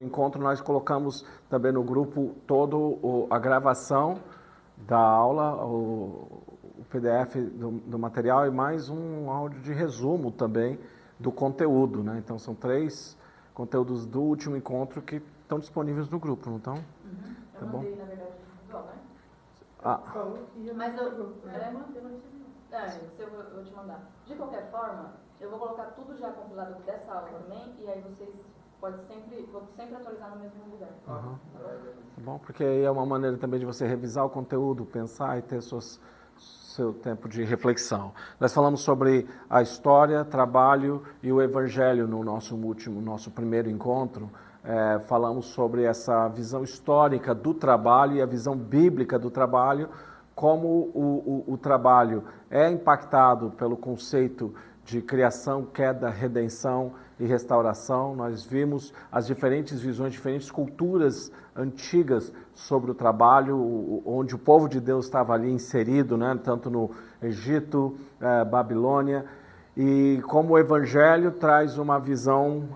Encontro, nós colocamos também no grupo todo a gravação da aula, o PDF do material e mais um áudio de resumo também do conteúdo, né? Então são 3 conteúdos do último encontro que estão disponíveis no grupo, não estão? Eu Tá mandei, bom? na verdade, individual, né? Ah, Mas eu vou te mandar. De qualquer forma, eu vou colocar tudo já compilado dessa aula também, e aí vocês vou sempre atualizar no mesmo lugar. tá bom? Porque aí é uma maneira também de você revisar o conteúdo, pensar e ter seu tempo de reflexão. Nós falamos sobre a história, trabalho e o evangelho no nosso primeiro encontro. Falamos sobre essa visão histórica do trabalho e a visão bíblica do trabalho, como o trabalho é impactado pelo conceito de criação, queda, redenção e restauração. Nós vimos as diferentes visões, diferentes culturas antigas sobre o trabalho, onde o povo de Deus estava ali inserido, né? Tanto no Egito, Babilônia, e como o Evangelho traz uma visão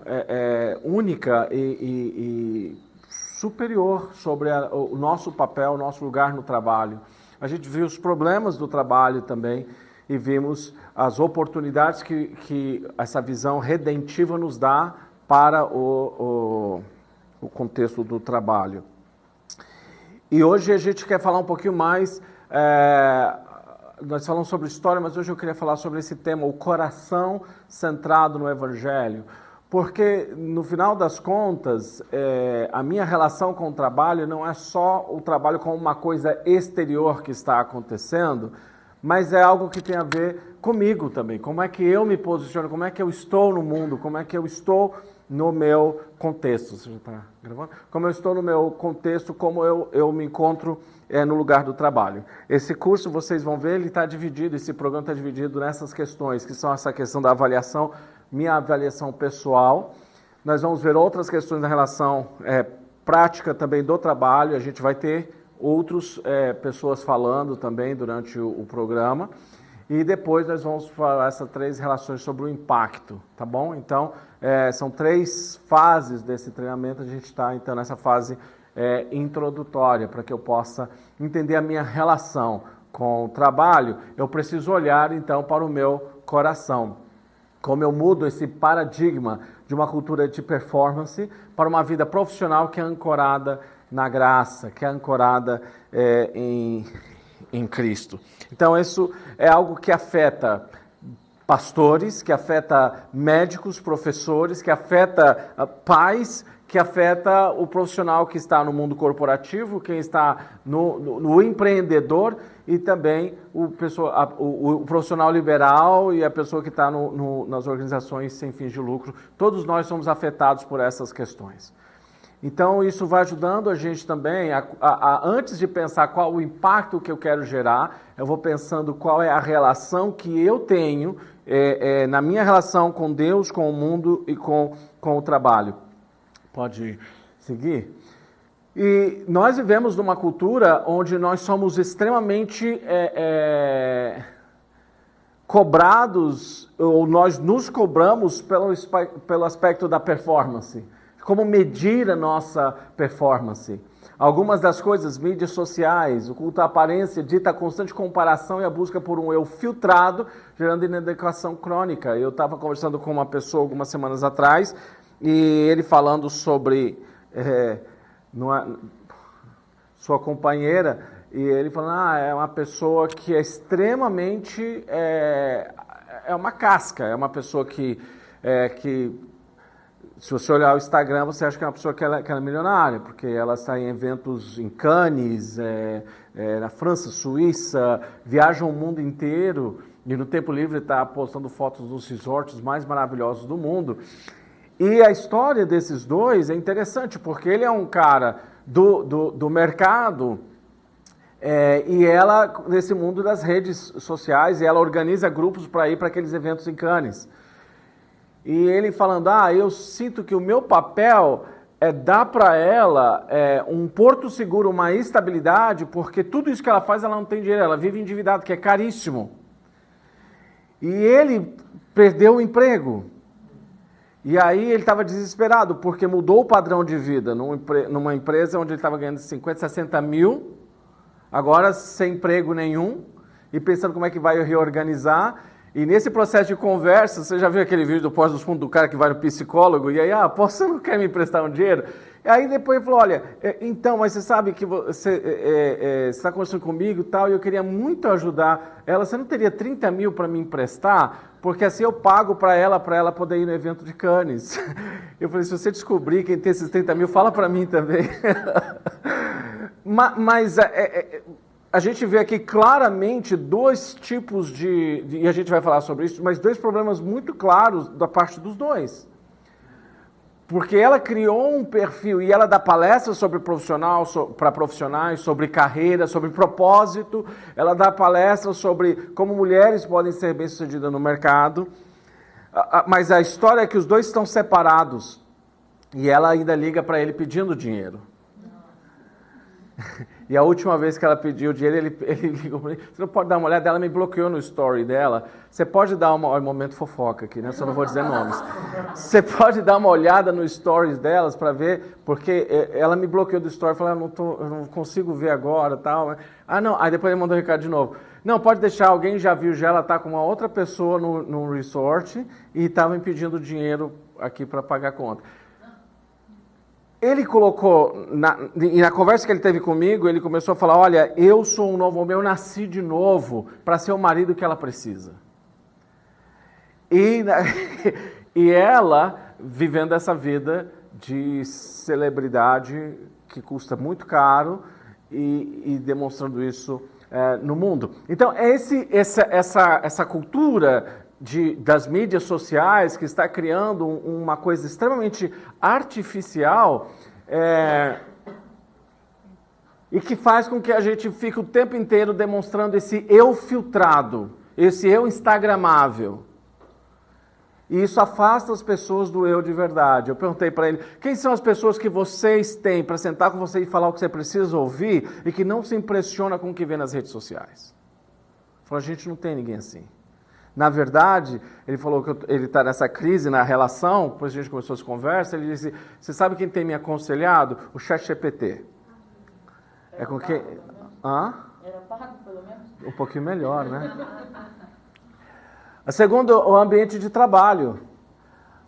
única e superior sobre o nosso papel, o nosso lugar no trabalho. A gente viu os problemas do trabalho também, e vimos as oportunidades que essa visão redentiva nos dá para o contexto do trabalho. E hoje a gente quer falar um pouquinho mais, nós falamos sobre história, mas hoje eu queria falar sobre esse tema, o coração centrado no Evangelho. Porque, no final das contas, a minha relação com o trabalho não é só o trabalho como uma coisa exterior que está acontecendo, mas é algo que tem a ver comigo também. Como é que eu me posiciono, como é que eu estou no mundo, como é que eu estou no meu contexto. Você já está gravando? Como eu estou no meu contexto, como eu me encontro no lugar do trabalho. Esse curso, vocês vão ver, ele está dividido, esse programa está dividido nessas questões, que são essa questão da avaliação, minha avaliação pessoal. Nós vamos ver outras questões da relação prática também do trabalho, a gente vai ter outras pessoas falando também durante o programa, e depois nós vamos falar essas 3 relações sobre o impacto, tá bom? Então, são 3 fases desse treinamento, a gente está então nessa fase introdutória, para que eu possa entender a minha relação com o trabalho. Eu preciso olhar então para o meu coração, como eu mudo esse paradigma de uma cultura de performance para uma vida profissional que é ancorada na graça, que é ancorada em Cristo. Então, isso é algo que afeta pastores, que afeta médicos, professores, que afeta pais, que afeta o profissional que está no mundo corporativo, quem está no empreendedor e também o profissional liberal e a pessoa que está nas organizações sem fins de lucro. Todos nós somos afetados por essas questões. Então, isso vai ajudando a gente também, antes de pensar qual o impacto que eu quero gerar, eu vou pensando qual é a relação que eu tenho na minha relação com Deus, com o mundo e com o trabalho. Pode seguir? E nós vivemos numa cultura onde nós somos extremamente cobrados, ou nós nos cobramos pelo aspecto da performance. Como medir a nossa performance? Algumas das coisas, mídias sociais, o culto à aparência, dita a constante comparação e a busca por um eu filtrado, gerando inadequação crônica. Eu estava conversando com uma pessoa algumas semanas atrás, e ele falando sobre sua companheira, e ele falando, é uma pessoa que é extremamente, é uma casca, é uma pessoa que se você olhar o Instagram, você acha que é uma pessoa que ela é milionária, porque ela está em eventos em Cannes, na França, Suíça, viaja o mundo inteiro, e no tempo livre está postando fotos dos resorts mais maravilhosos do mundo. E a história desses dois é interessante, porque ele é um cara do mercado, e ela, nesse mundo das redes sociais, e ela organiza grupos para ir para aqueles eventos em Cannes. E ele falando, eu sinto que o meu papel é dar para ela um porto seguro, uma estabilidade, porque tudo isso que ela faz, ela não tem dinheiro, ela vive endividada, que é caríssimo. E ele perdeu o emprego. E aí ele estava desesperado, porque mudou o padrão de vida numa empresa onde ele estava ganhando 50, 60 mil, agora sem emprego nenhum, e pensando como é que vai reorganizar. E nesse processo de conversa, você já viu aquele vídeo do Pós dos Fundos do cara que vai no psicólogo, e aí, você não quer me emprestar um dinheiro? E aí depois ele falou, olha, então, mas você sabe que você está conversando comigo e tal, e eu queria muito ajudar ela, você não teria 30 mil para me emprestar? Porque assim eu pago para ela poder ir no evento de Cannes. Eu falei, se você descobrir quem tem esses 30 mil, fala para mim também. Mas a gente vê aqui claramente dois tipos e a gente vai falar sobre isso, mas dois problemas muito claros da parte dos dois. Porque ela criou um perfil e ela dá palestras sobre para profissionais, sobre carreira, sobre propósito. Ela dá palestras sobre como mulheres podem ser bem-sucedidas no mercado. Mas a história é que os dois estão separados. E ela ainda liga para ele pedindo dinheiro. E a última vez que ela pediu dinheiro, ele ligou para mim, você não pode dar uma olhada, ela me bloqueou no story dela, você pode dar um momento fofoca aqui, né? Só não vou dizer nomes. Você pode dar uma olhada no stories delas para ver, porque ela me bloqueou do story, falou, eu não consigo ver agora, tal. Não, aí depois ele mandou um recado de novo. Não, pode deixar, alguém já viu, ela está com uma outra pessoa no resort e estava me pedindo dinheiro aqui para pagar a conta. Ele colocou, na conversa que ele teve comigo, ele começou a falar, olha, eu sou um novo homem, eu nasci de novo para ser o marido que ela precisa. E ela vivendo essa vida de celebridade que custa muito caro e demonstrando isso no mundo. Então, essa cultura das mídias sociais, que está criando uma coisa extremamente artificial, e que faz com que a gente fique o tempo inteiro demonstrando esse eu filtrado, esse eu instagramável. E isso afasta as pessoas do eu de verdade. Eu perguntei para ele, quem são as pessoas que vocês têm para sentar com você e falar o que você precisa ouvir e que não se impressiona com o que vê nas redes sociais? Ele falou, a gente não tem ninguém assim. Na verdade, ele falou que ele está nessa crise na relação, depois a gente começou essa conversa, ele disse, você sabe quem tem me aconselhado? O ChatGPT. É com quem... Era pago, pelo menos? Um pouquinho melhor, né? A segunda, o ambiente de trabalho.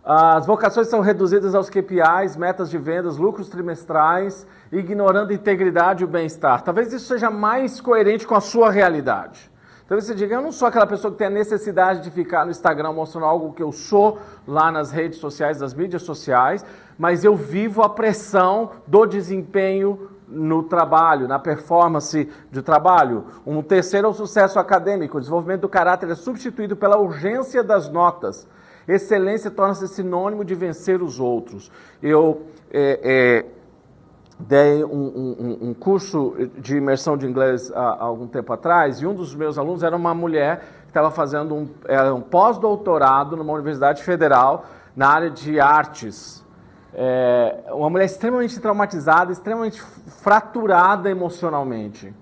As vocações são reduzidas aos KPIs, metas de vendas, lucros trimestrais, ignorando a integridade e o bem-estar. Talvez isso seja mais coerente com a sua realidade. Talvez você diga, eu não sou aquela pessoa que tem a necessidade de ficar no Instagram mostrando algo que eu sou lá nas redes sociais, nas mídias sociais, mas eu vivo a pressão do desempenho no trabalho, na performance de trabalho. Um terceiro é o sucesso acadêmico. O desenvolvimento do caráter é substituído pela urgência das notas. Excelência torna-se sinônimo de vencer os outros. Eu dei um curso de imersão de inglês há algum tempo atrás, e um dos meus alunos era uma mulher que estava fazendo um pós-doutorado numa universidade federal na área de artes. Uma mulher extremamente traumatizada, extremamente fraturada emocionalmente.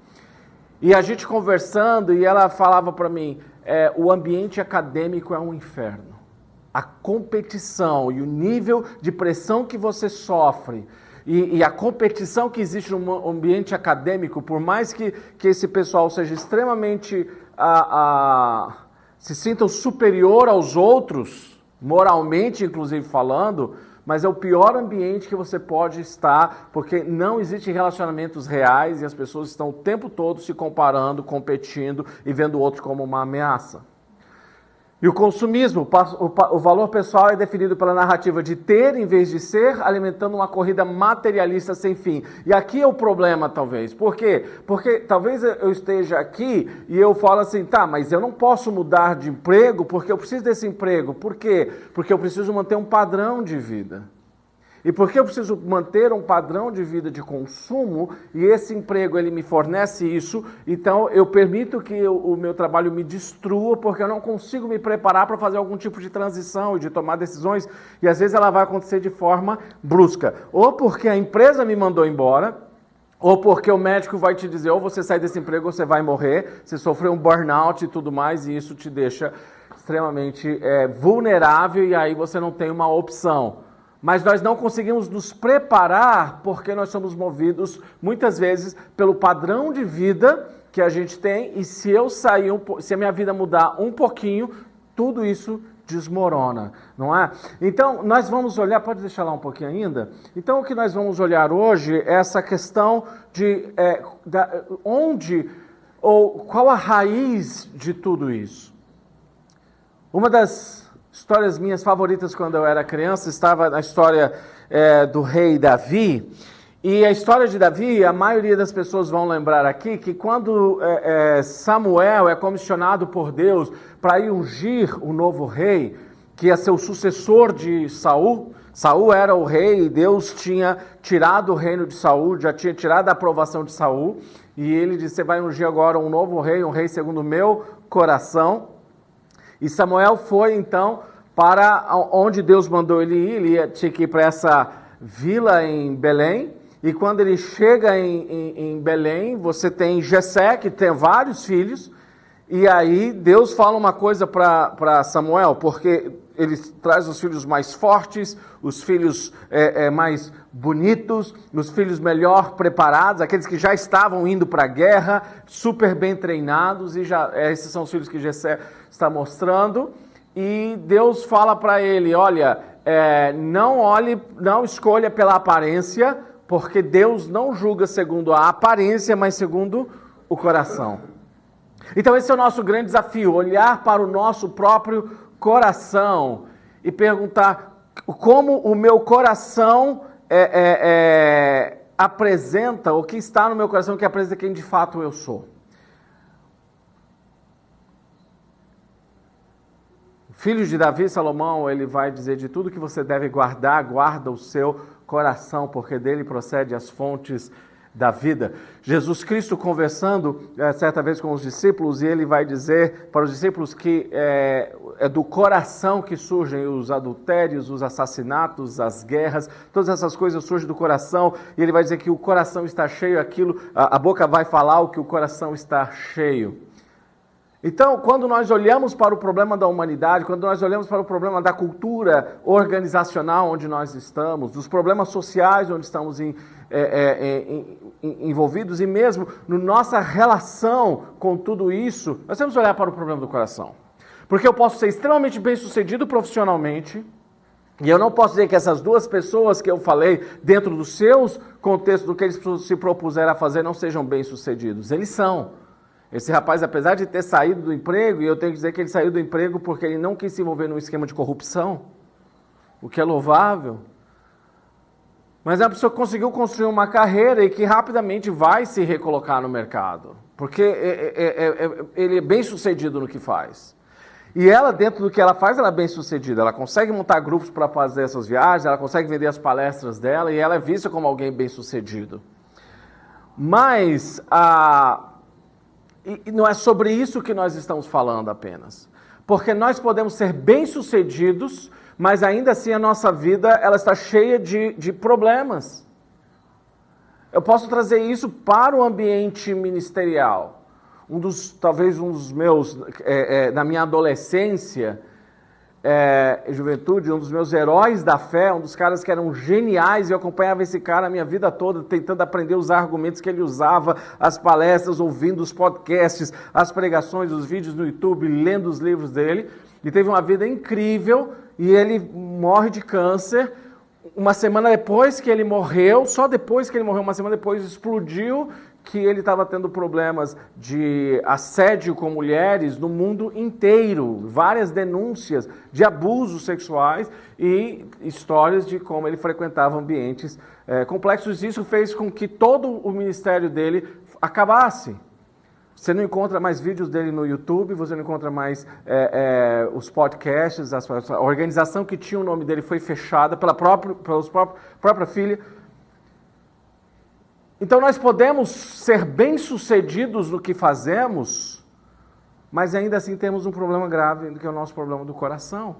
E a gente conversando, e ela falava para mim, o ambiente acadêmico é um inferno. A competição e o nível de pressão que você sofre, e a competição que existe no ambiente acadêmico, por mais que esse pessoal seja extremamente, se sintam superior aos outros, moralmente inclusive falando, mas é o pior ambiente que você pode estar, porque não existem relacionamentos reais e as pessoas estão o tempo todo se comparando, competindo e vendo o outro como uma ameaça. E o consumismo, o valor pessoal é definido pela narrativa de ter em vez de ser, alimentando uma corrida materialista sem fim. E aqui é o problema, talvez. Por quê? Porque talvez eu esteja aqui e eu falo assim, tá, mas eu não posso mudar de emprego porque eu preciso desse emprego. Por quê? Porque eu preciso manter um padrão de vida. E porque eu preciso manter um padrão de vida de consumo, e esse emprego ele me fornece isso, então eu permito que o meu trabalho me destrua, porque eu não consigo me preparar para fazer algum tipo de transição e de tomar decisões, e às vezes ela vai acontecer de forma brusca. Ou porque a empresa me mandou embora, ou porque o médico vai te dizer, ou você sai desse emprego ou você vai morrer, você sofreu um burnout e tudo mais, e isso te deixa extremamente vulnerável e aí você não tem uma opção. Mas nós não conseguimos nos preparar porque nós somos movidos muitas vezes pelo padrão de vida que a gente tem e se a minha vida mudar um pouquinho, tudo isso desmorona, não é? Então, nós vamos olhar, pode deixar lá um pouquinho ainda? Então, o que nós vamos olhar hoje é essa questão de qual a raiz de tudo isso. Uma das histórias minhas favoritas quando eu era criança estava na história do rei Davi. E a história de Davi, a maioria das pessoas vão lembrar aqui que quando Samuel é comissionado por Deus para ir ungir o novo rei, que ia ser o sucessor de Saul, Saul era o rei e Deus tinha tirado o reino de Saul, já tinha tirado a aprovação de Saul, e ele disse, você vai ungir agora um novo rei, um rei segundo o meu coração. E Samuel foi então para onde Deus mandou ele ir, ele tinha que ir para essa vila em Belém. E quando ele chega em Belém, você tem Jessé, que tem vários filhos, e aí Deus fala uma coisa para Samuel, porque ele traz os filhos mais fortes, os filhos mais bonitos, os filhos melhor preparados, aqueles que já estavam indo para a guerra, super bem treinados, e esses são os filhos que Jessé está mostrando, e Deus fala para ele, olha, não escolha pela aparência, porque Deus não julga segundo a aparência, mas segundo o coração. Então esse é o nosso grande desafio, olhar para o nosso próprio coração e perguntar como o meu coração apresenta, o que está no meu coração que apresenta quem de fato eu sou. Filho de Davi, Salomão, ele vai dizer de tudo que você deve guardar, guarda o seu coração, porque dele procede as fontes da vida. Jesus Cristo conversando certa vez com os discípulos, e ele vai dizer para os discípulos que é do coração que surgem os adultérios, os assassinatos, as guerras, todas essas coisas surgem do coração, e ele vai dizer que o coração está cheio, a boca vai falar o que o coração está cheio. Então, quando nós olhamos para o problema da humanidade, quando nós olhamos para o problema da cultura organizacional onde nós estamos, dos problemas sociais onde estamos envolvidos e mesmo na nossa relação com tudo isso, nós temos que olhar para o problema do coração. Porque eu posso ser extremamente bem-sucedido profissionalmente, e eu não posso dizer que essas duas pessoas que eu falei, dentro dos seus contextos, do que eles se propuseram a fazer, não sejam bem-sucedidos. Eles são. Esse rapaz, apesar de ter saído do emprego, e eu tenho que dizer que ele saiu do emprego porque ele não quis se envolver num esquema de corrupção, o que é louvável, mas é uma pessoa que conseguiu construir uma carreira e que rapidamente vai se recolocar no mercado, porque ele é bem sucedido no que faz. E ela, dentro do que ela faz, ela é bem sucedida, ela consegue montar grupos para fazer essas viagens, ela consegue vender as palestras dela, e ela é vista como alguém bem sucedido. Mas E não é sobre isso que nós estamos falando apenas. Porque nós podemos ser bem-sucedidos, mas ainda assim a nossa vida ela está cheia de problemas. Eu posso trazer isso para o ambiente ministerial. Talvez um dos meus, na minha adolescência, juventude, um dos meus heróis da fé, um dos caras que eram geniais, e eu acompanhava esse cara a minha vida toda, tentando aprender os argumentos que ele usava, as palestras, ouvindo os podcasts, as pregações, os vídeos no YouTube, lendo os livros dele, e teve uma vida incrível, e ele morre de câncer. Uma semana depois que ele morreu, só depois que ele morreu, uma semana depois, explodiu que ele estava tendo problemas de assédio com mulheres no mundo inteiro, várias denúncias de abusos sexuais e histórias de como ele frequentava ambientes complexos. Isso fez com que todo o ministério dele acabasse. Você não encontra mais vídeos dele no YouTube, você não encontra mais os podcasts, a organização que tinha o nome dele foi fechada pela própria filha. Então nós podemos ser bem-sucedidos no que fazemos, mas ainda assim temos um problema grave, que é o nosso problema do coração.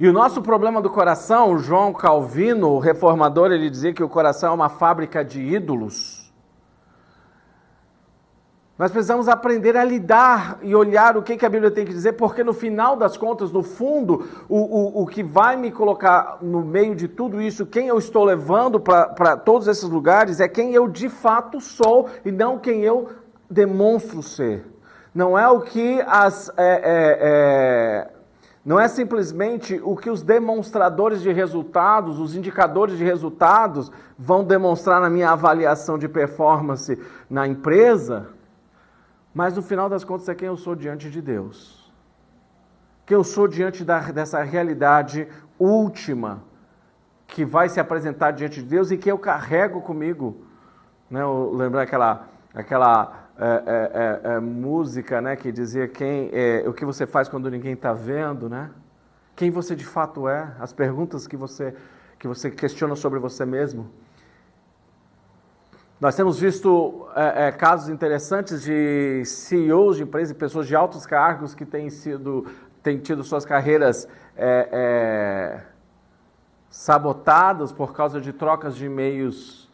E o nosso problema do coração, o João Calvino, o reformador, ele dizia que o coração é uma fábrica de ídolos. Nós precisamos aprender a lidar e olhar o que a Bíblia tem que dizer, porque no final das contas, no fundo, o que vai me colocar no meio de tudo isso, quem eu estou levando para todos esses lugares, é quem eu de fato sou e não quem eu demonstro ser. Não é o que não é simplesmente o que os demonstradores de resultados, os indicadores de resultados vão demonstrar na minha avaliação de performance na empresa, mas no final das contas é quem eu sou diante de Deus. Quem eu sou diante dessa realidade última que vai se apresentar diante de Deus e que eu carrego comigo. Né? Eu lembro aquela música, né, que dizia o que você faz quando ninguém está vendo, né? Quem você de fato é, as perguntas que você questiona sobre você mesmo. Nós temos visto casos interessantes de CEOs de empresas e pessoas de altos cargos que têm tido suas carreiras sabotadas por causa de trocas de e-mails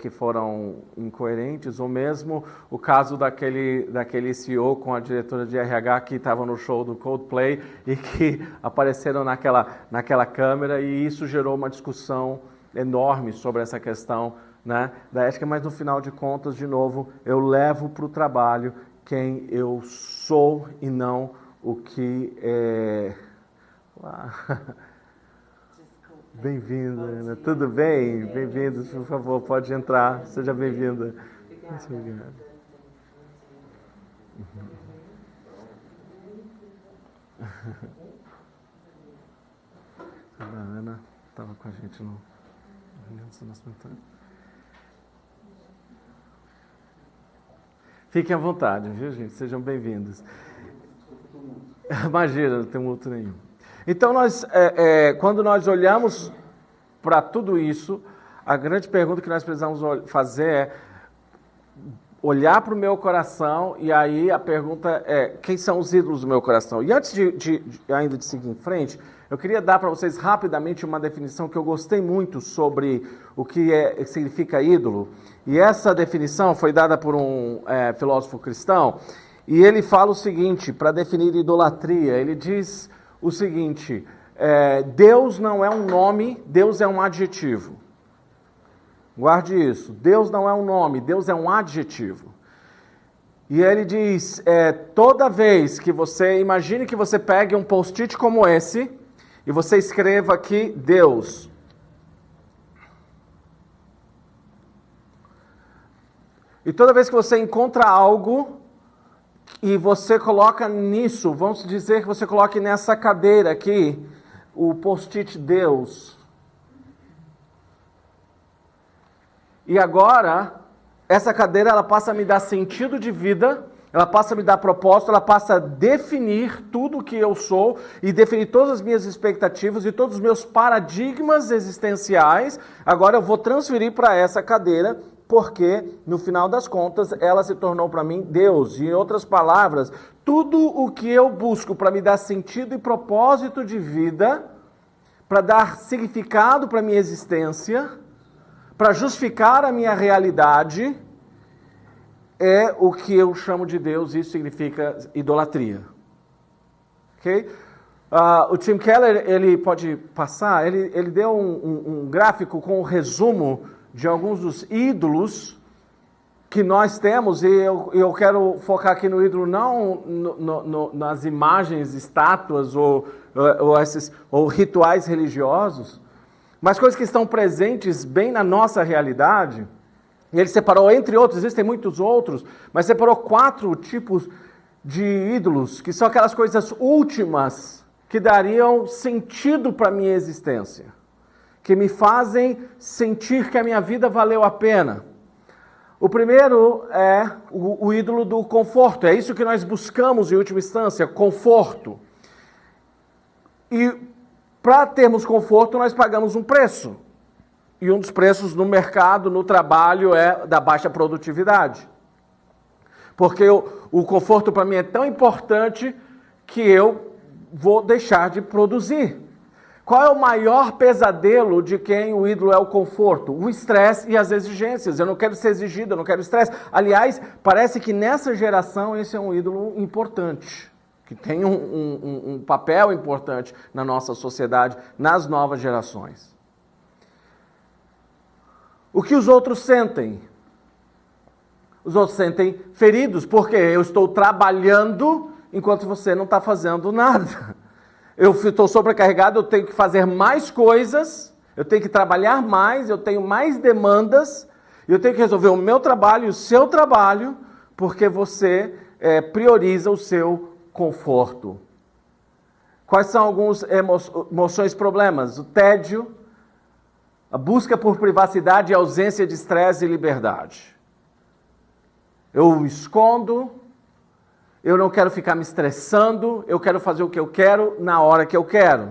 que foram incoerentes, ou mesmo o caso daquele CEO com a diretora de RH que estava no show do Coldplay e que apareceram naquela câmera, e isso gerou uma discussão enorme sobre essa questão, né, da ética, mas no final de contas, de novo, eu levo para o trabalho quem eu sou e não o que é... Bem-vinda, Ana. Tudo bem? Bem-vindos, por favor, pode entrar. Seja bem-vinda. Obrigada. A Ana estava com a gente no Fiquem à vontade, viu, gente? Sejam bem-vindos. Imagina, não tem tumulto nenhum. Então, quando nós olhamos para tudo isso, a grande pergunta que nós precisamos fazer é olhar para o meu coração, e aí a pergunta é, quem são os ídolos do meu coração? E antes ainda de seguir em frente, eu queria dar para vocês rapidamente uma definição que eu gostei muito sobre o que significa ídolo. E essa definição foi dada por um filósofo cristão, e ele fala o seguinte, para definir idolatria, ele diz o seguinte, Deus não é um nome, Deus é um adjetivo. Guarde isso, Deus não é um nome, Deus é um adjetivo. E ele diz, toda vez que imagine que você pegue um post-it como esse, e você escreva aqui, Deus. E toda vez que você encontra algo, e você coloca nisso, vamos dizer que você coloque nessa cadeira aqui, o post-it Deus. E agora, essa cadeira ela passa a me dar sentido de vida, ela passa a me dar propósito, ela passa a definir tudo o que eu sou e definir todas as minhas expectativas e todos os meus paradigmas existenciais. Agora eu vou transferir para essa cadeira, porque no final das contas ela se tornou para mim Deus. E em outras palavras, tudo o que eu busco para me dar sentido e propósito de vida, para dar significado para a minha existência, para justificar a minha realidade, é o que eu chamo de Deus. Isso significa idolatria. Ok? O Tim Keller, ele pode passar, ele deu um gráfico com um resumo de alguns dos ídolos que nós temos, e eu quero focar aqui no ídolo não nas imagens, estátuas ou rituais religiosos, mas coisas que estão presentes bem na nossa realidade. E ele separou, entre outros, existem muitos outros, mas separou 4 tipos de ídolos, que são aquelas coisas últimas que dariam sentido para a minha existência, que me fazem sentir que a minha vida valeu a pena. O primeiro é o ídolo do conforto. É isso que nós buscamos em última instância, conforto. E para termos conforto, nós pagamos um preço. E um dos preços no mercado, no trabalho, é da baixa produtividade. Porque o conforto para mim é tão importante que eu vou deixar de produzir. Qual é o maior pesadelo de quem o ídolo é o conforto? O estresse e as exigências. Eu não quero ser exigido, eu não quero estresse. Aliás, parece que nessa geração esse é um ídolo importante, que tem um papel importante na nossa sociedade, nas novas gerações. O que os outros sentem? Os outros sentem feridos, porque eu estou trabalhando enquanto você não está fazendo nada. Eu estou sobrecarregado, eu tenho que fazer mais coisas, eu tenho que trabalhar mais, eu tenho mais demandas, eu tenho que resolver o meu trabalho e o seu trabalho, porque você prioriza o seu conforto. Quais são alguns emoções problemas? O tédio, a busca por privacidade e ausência de estresse e liberdade. Eu escondo, eu não quero ficar me estressando, eu quero fazer o que eu quero na hora que eu quero.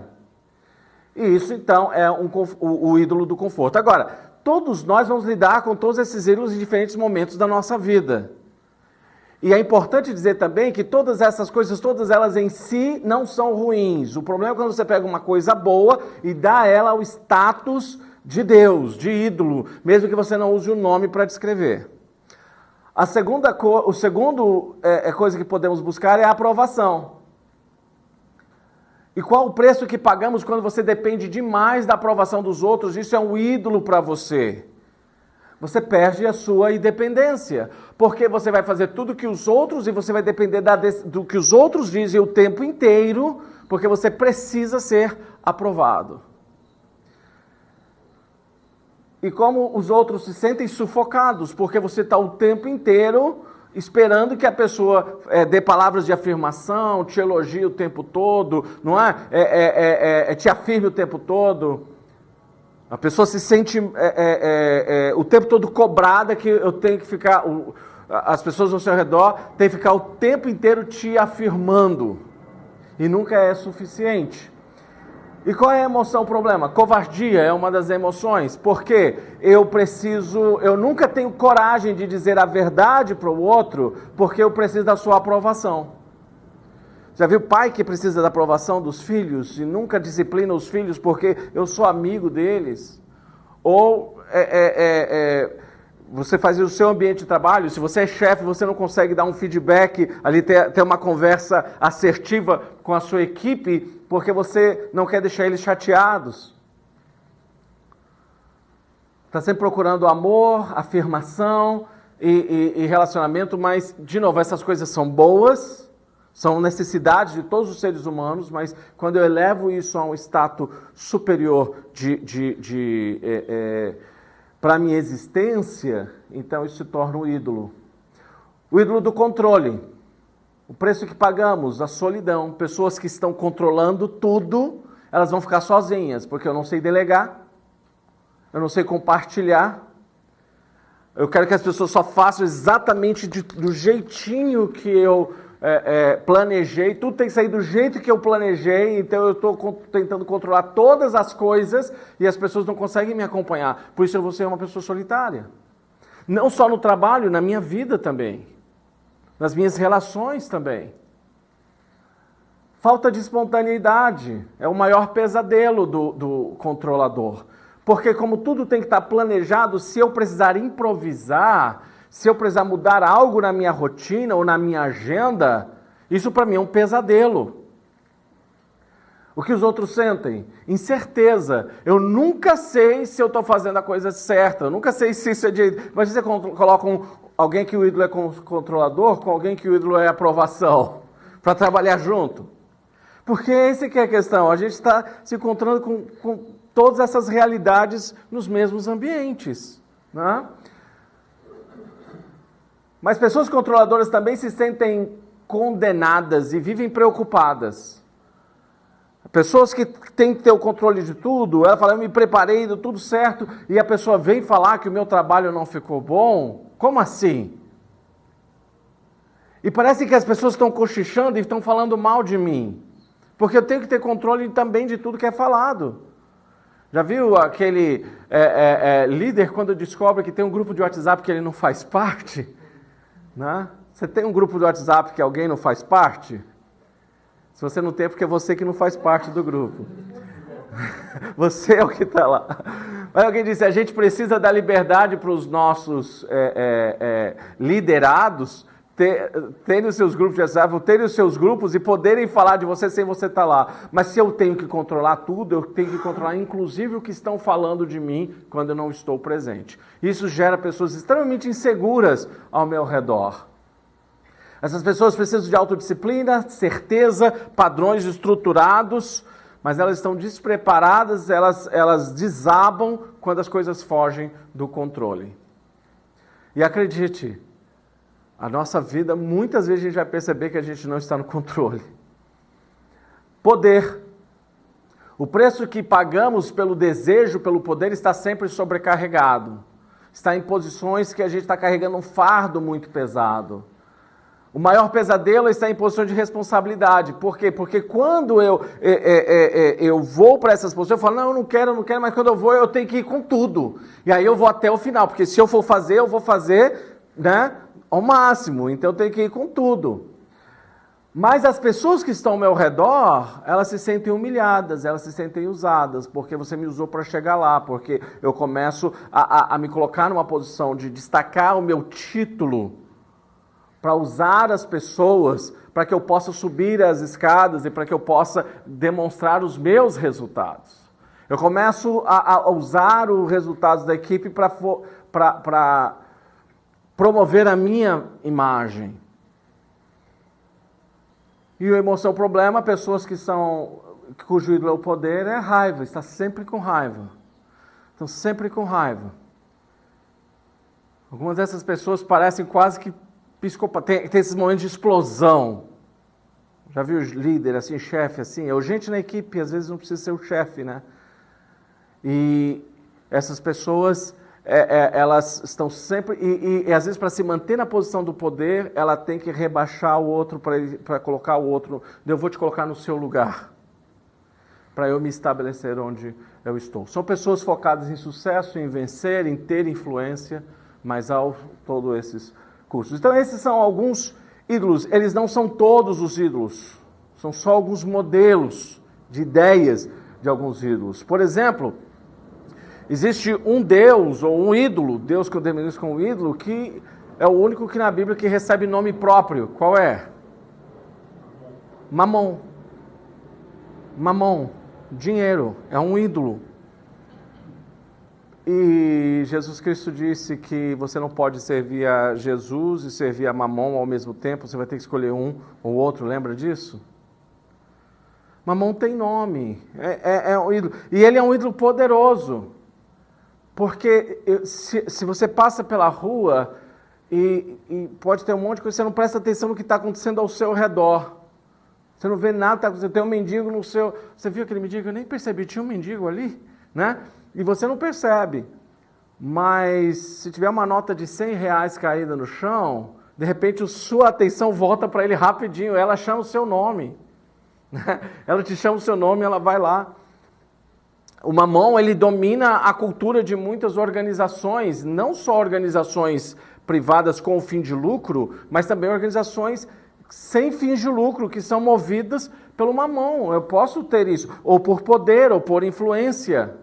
E isso, então, é o ídolo do conforto. Agora, todos nós vamos lidar com todos esses ídolos em diferentes momentos da nossa vida. E é importante dizer também que todas essas coisas, todas elas em si não são ruins. O problema é quando você pega uma coisa boa e dá a ela o status de Deus, de ídolo, mesmo que você não use o nome para descrever. A segunda coisa que podemos buscar é a aprovação. E qual o preço que pagamos quando você depende demais da aprovação dos outros? Isso é um ídolo para você. Você perde a sua independência, porque você vai fazer tudo que os outros e você vai depender do que os outros dizem o tempo inteiro, porque você precisa ser aprovado. E como os outros se sentem sufocados, porque você está o tempo inteiro esperando que a pessoa dê palavras de afirmação, te elogie o tempo todo, não é? Te afirme o tempo todo. A pessoa se sente o tempo todo cobrada que eu tenho que ficar... As pessoas ao seu redor têm que ficar o tempo inteiro te afirmando. E nunca é suficiente. E qual é a emoção, o problema? Covardia é uma das emoções, porque eu nunca tenho coragem de dizer a verdade para o outro, porque eu preciso da sua aprovação. Já viu pai que precisa da aprovação dos filhos e nunca disciplina os filhos porque eu sou amigo deles? Ou você faz o seu ambiente de trabalho, se você é chefe, você não consegue dar um feedback, ali ter uma conversa assertiva com a sua equipe, porque você não quer deixar eles chateados. Está sempre procurando amor, afirmação e relacionamento, mas, de novo, essas coisas são boas, são necessidades de todos os seres humanos, mas quando eu elevo isso a um status superior para a minha existência, então isso se torna um ídolo. O ídolo do controle. O preço que pagamos, a solidão. Pessoas que estão controlando tudo, elas vão ficar sozinhas, porque eu não sei delegar, eu não sei compartilhar. Eu quero que as pessoas só façam exatamente do jeitinho que eu planejei. Tudo tem que sair do jeito que eu planejei, então eu estou tentando controlar todas as coisas e as pessoas não conseguem me acompanhar. Por isso eu vou ser uma pessoa solitária. Não só no trabalho, na minha vida também. Nas minhas relações também. Falta de espontaneidade é o maior pesadelo do controlador. Porque como tudo tem que estar planejado, se eu precisar improvisar, se eu precisar mudar algo na minha rotina ou na minha agenda, isso para mim é um pesadelo. O que os outros sentem? Incerteza. Eu nunca sei se eu estou fazendo a coisa certa. Eu nunca sei se isso é direito. Mas você coloca alguém que o ídolo é controlador com alguém que o ídolo é aprovação. Para trabalhar junto. Porque essa que é a questão. A gente está se encontrando com todas essas realidades nos mesmos ambientes. Né? Mas pessoas controladoras também se sentem condenadas e vivem preocupadas. Pessoas que têm que ter o controle de tudo, ela fala, eu me preparei, deu tudo certo, e a pessoa vem falar que o meu trabalho não ficou bom? Como assim? E parece que as pessoas estão cochichando e estão falando mal de mim, porque eu tenho que ter controle também de tudo que é falado. Já viu aquele líder quando descobre que tem um grupo de WhatsApp que ele não faz parte? Né? Você tem um grupo de WhatsApp que alguém não faz parte? Se você não tem, é porque é você que não faz parte do grupo. Você é o que está lá. Mas alguém disse, a gente precisa dar liberdade para os nossos liderados terem os seus grupos de WhatsApp, terem os seus grupos e poderem falar de você sem você estar lá. Mas se eu tenho que controlar tudo, eu tenho que controlar inclusive o que estão falando de mim quando eu não estou presente. Isso gera pessoas extremamente inseguras ao meu redor. Essas pessoas precisam de autodisciplina, certeza, padrões estruturados, mas elas estão despreparadas, elas desabam quando as coisas fogem do controle. E acredite, a nossa vida, muitas vezes a gente vai perceber que a gente não está no controle. Poder. O preço que pagamos pelo desejo, pelo poder, está sempre sobrecarregado. Está em posições que a gente está carregando um fardo muito pesado. O maior pesadelo está em posição de responsabilidade. Por quê? Porque quando eu vou para essas posições, eu falo, não, eu não quero, mas quando eu vou, eu tenho que ir com tudo. E aí eu vou até o final, porque se eu for fazer, eu vou fazer, né, ao máximo. Então eu tenho que ir com tudo. Mas as pessoas que estão ao meu redor, elas se sentem humilhadas, elas se sentem usadas, porque você me usou para chegar lá, porque eu começo a me colocar numa posição de destacar o meu título, para usar as pessoas, para que eu possa subir as escadas e para que eu possa demonstrar os meus resultados. Eu começo a usar os resultados da equipe para promover a minha imagem. E o emoção problema, pessoas cujo ídolo é o poder, é raiva, está sempre com raiva. Estão sempre com raiva. Algumas dessas pessoas parecem quase que psicopata, tem esses momentos de explosão. Já viu os líderes assim, chefe assim? É gente na equipe, às vezes não precisa ser o chefe, né? E essas pessoas, elas estão sempre... E às vezes para se manter na posição do poder, ela tem que rebaixar o outro para colocar o outro. Eu vou te colocar no seu lugar, para eu me estabelecer onde eu estou. São pessoas focadas em sucesso, em vencer, em ter influência, mas ao todos esses cursos. Então esses são alguns ídolos, eles não são todos os ídolos, são só alguns modelos de ideias de alguns ídolos. Por exemplo, existe um Deus ou um ídolo, Deus que eu denomino como ídolo, que é o único que na Bíblia que recebe nome próprio. Qual é? Mamon. Mamon, dinheiro, é um ídolo. E Jesus Cristo disse que você não pode servir a Jesus e servir a Mamon ao mesmo tempo, você vai ter que escolher um ou outro, lembra disso? Mamon tem nome, é um ídolo, e ele é um ídolo poderoso, porque se você passa pela rua e pode ter um monte de coisa, você não presta atenção no que está acontecendo ao seu redor, você não vê nada, você tem um mendigo no seu... Você viu aquele mendigo? Eu nem percebi, tinha um mendigo ali, né? E você não percebe, mas se tiver uma nota de R$100 caída no chão, de repente sua atenção volta para ele rapidinho, ela chama o seu nome, né? Ela te chama o seu nome, ela vai lá. O Mamon, ele domina a cultura de muitas organizações, não só organizações privadas com fim de lucro, mas também organizações sem fins de lucro, que são movidas pelo Mamon. Eu posso ter isso, ou por poder, ou por influência.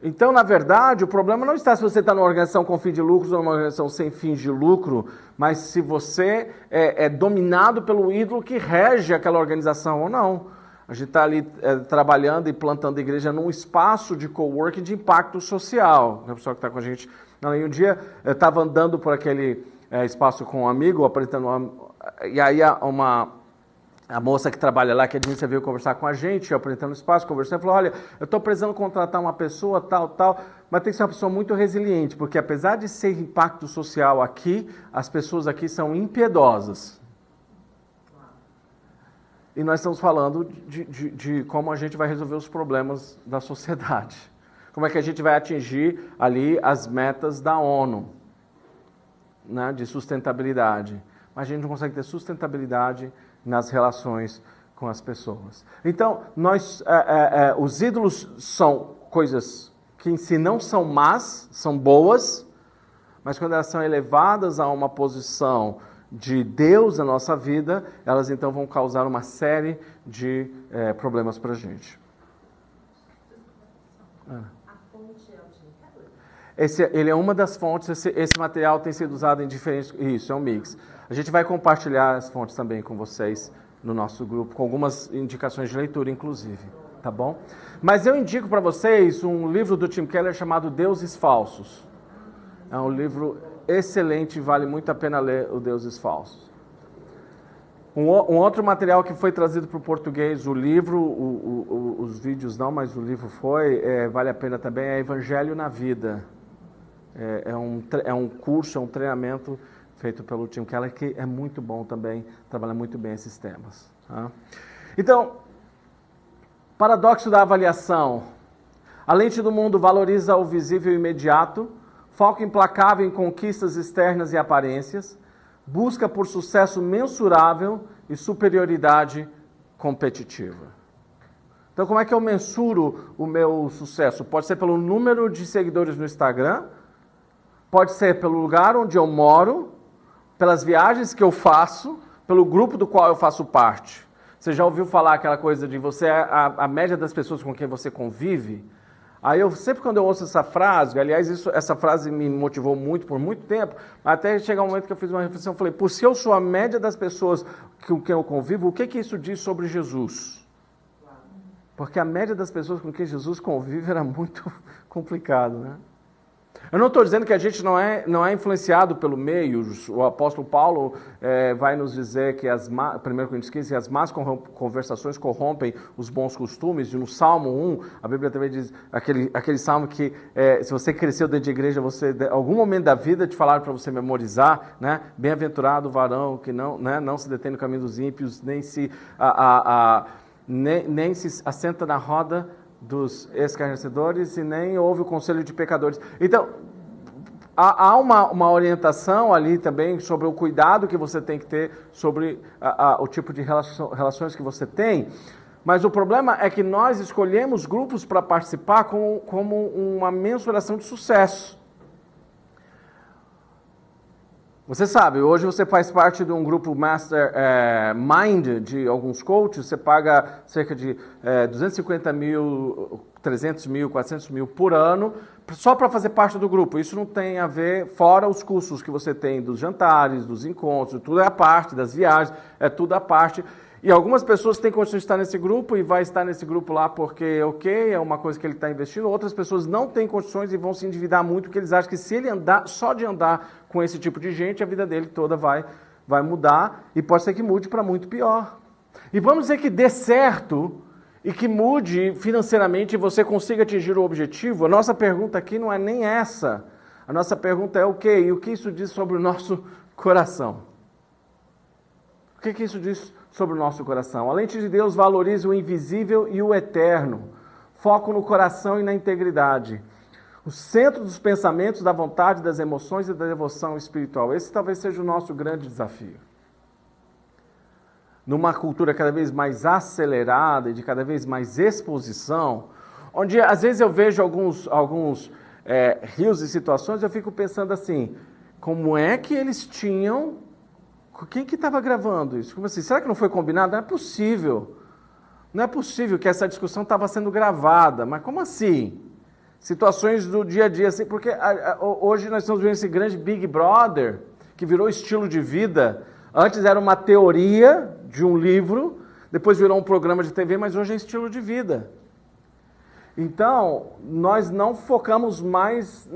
Então, na verdade, o problema não está se você está numa organização com fim de lucro ou numa organização sem fins de lucro, mas se você é dominado pelo ídolo que rege aquela organização ou não. A gente está ali trabalhando e plantando igreja num espaço de coworking de impacto social. O pessoal que está com a gente. Um dia eu estava andando por aquele espaço com um amigo, apresentando e aí a moça que trabalha lá, que a agência veio conversar com a gente, eu apresentando o espaço, conversando, falou, olha, eu estou precisando contratar uma pessoa, tal, mas tem que ser uma pessoa muito resiliente, porque apesar de ser impacto social aqui, as pessoas aqui são impiedosas. E nós estamos falando de como a gente vai resolver os problemas da sociedade. Como é que a gente vai atingir ali as metas da ONU, né, de sustentabilidade. Mas a gente não consegue ter sustentabilidade nas relações com as pessoas. Então, os ídolos são coisas que em si não são más, são boas, mas quando elas são elevadas a uma posição de Deus na nossa vida, elas então vão causar uma série de problemas para a gente. A fonte é o Tim Keller? Ele é uma das fontes, esse material tem sido usado em diferentes... Isso, é um mix. A gente vai compartilhar as fontes também com vocês no nosso grupo, com algumas indicações de leitura, inclusive, tá bom? Mas eu indico para vocês um livro do Tim Keller chamado Deuses Falsos. É um livro excelente, vale muito a pena ler o Deuses Falsos. Um outro material que foi trazido para o português, o livro, os vídeos não, mas o livro vale a pena também, é Evangelho na Vida. É um curso, é um treinamento feito pelo Tim Keller, que é muito bom também, trabalha muito bem esses temas. Tá? Então, paradoxo da avaliação. A lente do mundo valoriza o visível e imediato, foco implacável em conquistas externas e aparências, busca por sucesso mensurável e superioridade competitiva. Então, como é que eu mensuro o meu sucesso? Pode ser pelo número de seguidores no Instagram, pode ser pelo lugar onde eu moro, pelas viagens que eu faço, pelo grupo do qual eu faço parte. Você já ouviu falar aquela coisa de você é a média das pessoas com quem você convive? Aí sempre quando eu ouço essa frase, aliás, essa frase me motivou muito por muito tempo, até chegar um momento que eu fiz uma reflexão, eu falei, se eu sou a média das pessoas com quem eu convivo, o que isso diz sobre Jesus? Porque a média das pessoas com quem Jesus convive era muito complicado, né? Eu não estou dizendo que a gente não é influenciado pelo meio. O apóstolo Paulo vai nos dizer que 1 Coríntios 15, as más conversações corrompem os bons costumes. E no Salmo 1, a Bíblia também diz, aquele salmo que se você cresceu dentro de igreja, algum momento da vida te falaram para você memorizar, né? Bem-aventurado o varão que não se detém no caminho dos ímpios, nem se assenta na roda dos escarnecedores e nem ouve o conselho de pecadores. Então, há uma orientação ali também sobre o cuidado que você tem que ter sobre o tipo de relações que você tem, mas o problema é que nós escolhemos grupos para participar como uma mensuração de sucesso. Você sabe, hoje você faz parte de um grupo Master Mind de alguns coaches, você paga cerca de 250 mil, 300 mil, 400 mil por ano, só para fazer parte do grupo. Isso não tem a ver, fora os custos que você tem dos jantares, dos encontros, tudo é a parte, das viagens, é tudo a parte. E algumas pessoas têm condições de estar nesse grupo e vai estar nesse grupo lá porque, é uma coisa que ele está investindo. Outras pessoas não têm condições e vão se endividar muito, porque eles acham que se ele só de andar com esse tipo de gente, a vida dele toda vai mudar e pode ser que mude para muito pior. E vamos dizer que dê certo e que mude financeiramente e você consiga atingir o objetivo. A nossa pergunta aqui não é nem essa. A nossa pergunta é o quê? E o que isso diz sobre o nosso coração? O que isso diz sobre o nosso coração? A lente de Deus valoriza o invisível e o eterno. Foco no coração e na integridade. O centro dos pensamentos, da vontade, das emoções e da devoção espiritual. Esse talvez seja o nosso grande desafio. Numa cultura cada vez mais acelerada e de cada vez mais exposição, onde às vezes eu vejo alguns rios e situações, eu fico pensando assim, como é que eles tinham... Quem que estava gravando isso? Como assim? Será que não foi combinado? Não é possível. Não é possível que essa discussão estava sendo gravada. Mas como assim? Situações do dia a dia, assim, porque hoje nós estamos vendo esse grande Big Brother, que virou estilo de vida. Antes era uma teoria de um livro, depois virou um programa de TV, mas hoje é estilo de vida. Então, nós não focamos mais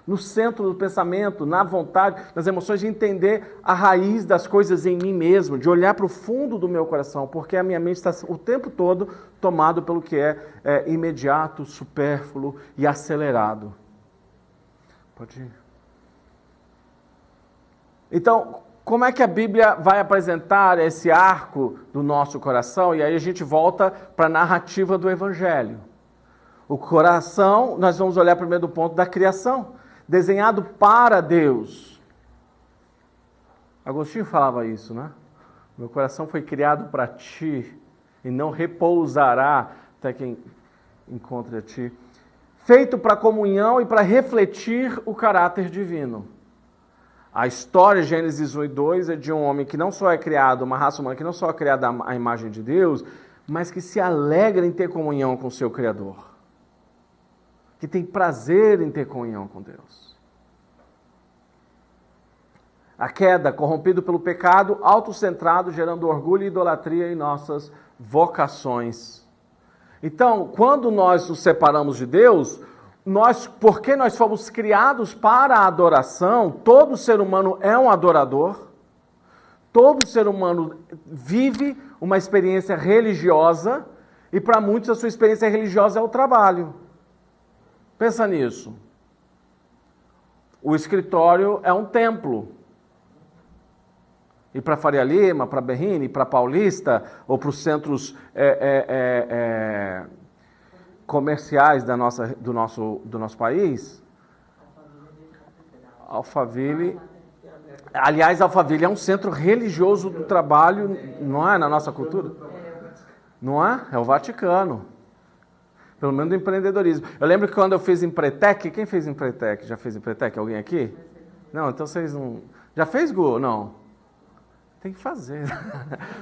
no centro do pensamento, na vontade, nas emoções, de entender a raiz das coisas em mim mesmo, de olhar para o fundo do meu coração, porque a minha mente está o tempo todo tomado pelo que é imediato, supérfluo e acelerado. Pode ir. Então, como é que a Bíblia vai apresentar esse arco do nosso coração? E aí a gente volta para a narrativa do Evangelho. O coração, nós vamos olhar primeiro do ponto da criação. Desenhado para Deus. Agostinho falava isso, né? Meu coração foi criado para ti e não repousará até quem encontre a ti. Feito para comunhão e para refletir o caráter divino. A história, Gênesis 1 e 2, é de um homem que não só é criado, uma raça humana que não só é criada à imagem de Deus, mas que se alegra em ter comunhão com o seu Criador, que tem prazer em ter comunhão com Deus. A queda, corrompido pelo pecado, autocentrado, gerando orgulho e idolatria em nossas vocações. Então, quando nós nos separamos de Deus, porque nós fomos criados para a adoração, todo ser humano é um adorador, todo ser humano vive uma experiência religiosa, e para muitos a sua experiência religiosa é o trabalho. Pensa nisso. O escritório é um templo. E para Faria Lima, para Berrini, para Paulista, ou para os centros comerciais do nosso país, Alphaville. Aliás, Alphaville é um centro religioso do trabalho, não é, na nossa cultura? Não é? É o Vaticano. Pelo menos do empreendedorismo. Eu lembro que quando eu fiz Empretec, quem fez Empretec? Já fez Empretec? Alguém aqui? Não, então vocês não... Já fez, Gu? Não. Tem que fazer.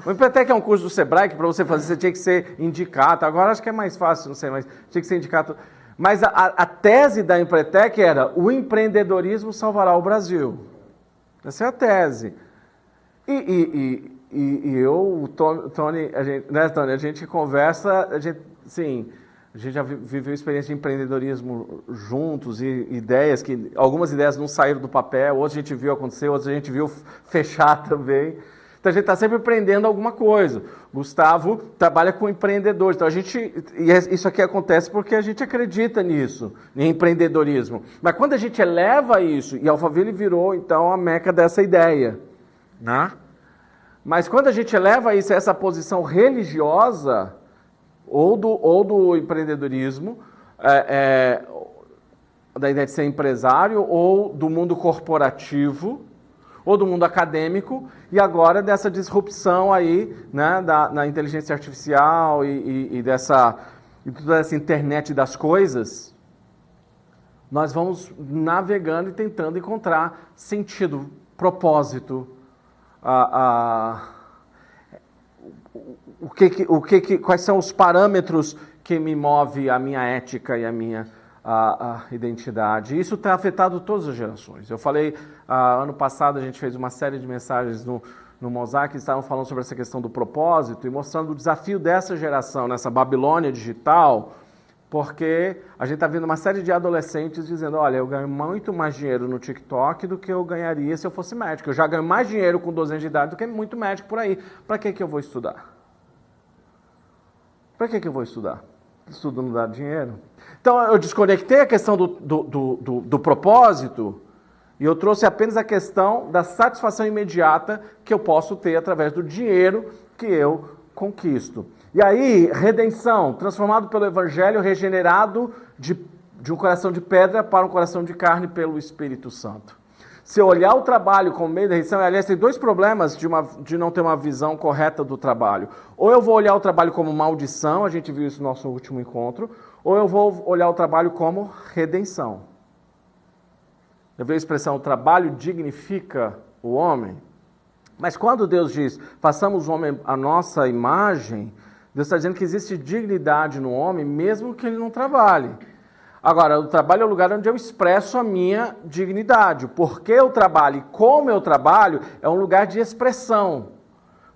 O Empretec é um curso do Sebrae que para você fazer você tinha que ser indicado. Agora acho que é mais fácil, não sei, mas tinha que ser indicado. Mas a tese da Empretec era: o empreendedorismo salvará o Brasil. Essa é a tese. E eu, o Tony, a gente conversa, a gente já viveu experiência de empreendedorismo juntos, e ideias que algumas ideias não saíram do papel, outras a gente viu acontecer, outras a gente viu fechar também. Então a gente está sempre empreendendo alguma coisa. Gustavo trabalha com empreendedores. Então isso aqui acontece porque a gente acredita nisso, em empreendedorismo. Mas quando a gente eleva isso, e Alphaville virou então a meca dessa ideia, né? Mas quando a gente eleva isso a essa posição religiosa, ou do empreendedorismo, da ideia de ser empresário, ou do mundo corporativo, ou do mundo acadêmico, e agora dessa disrupção aí, né, na inteligência artificial e toda essa internet das coisas, nós vamos navegando e tentando encontrar sentido, propósito, quais são os parâmetros que me movem a minha ética e a minha identidade. Isso tem afetado todas as gerações. Eu falei, ano passado a gente fez uma série de mensagens no Mosaic que estavam falando sobre essa questão do propósito e mostrando o desafio dessa geração, nessa Babilônia digital, porque a gente está vendo uma série de adolescentes dizendo: olha, eu ganho muito mais dinheiro no TikTok do que eu ganharia se eu fosse médico. Eu já ganho mais dinheiro com 12 anos de idade do que muito médico por aí. Para que eu vou estudar? Para que eu vou estudar? Estudo não dá dinheiro. Então eu desconectei a questão do propósito e eu trouxe apenas a questão da satisfação imediata que eu posso ter através do dinheiro que eu conquisto. E aí, redenção, transformado pelo Evangelho, regenerado de um coração de pedra para um coração de carne pelo Espírito Santo. Se olhar o trabalho como meio da redenção, aliás, tem dois problemas de não ter uma visão correta do trabalho. Ou eu vou olhar o trabalho como maldição, a gente viu isso no nosso último encontro, ou eu vou olhar o trabalho como redenção. Eu vi a expressão: o trabalho dignifica o homem. Mas quando Deus diz, façamos o homem à nossa imagem, Deus está dizendo que existe dignidade no homem, mesmo que ele não trabalhe. Agora, o trabalho é o lugar onde eu expresso a minha dignidade. Porque eu trabalho e como eu trabalho é um lugar de expressão.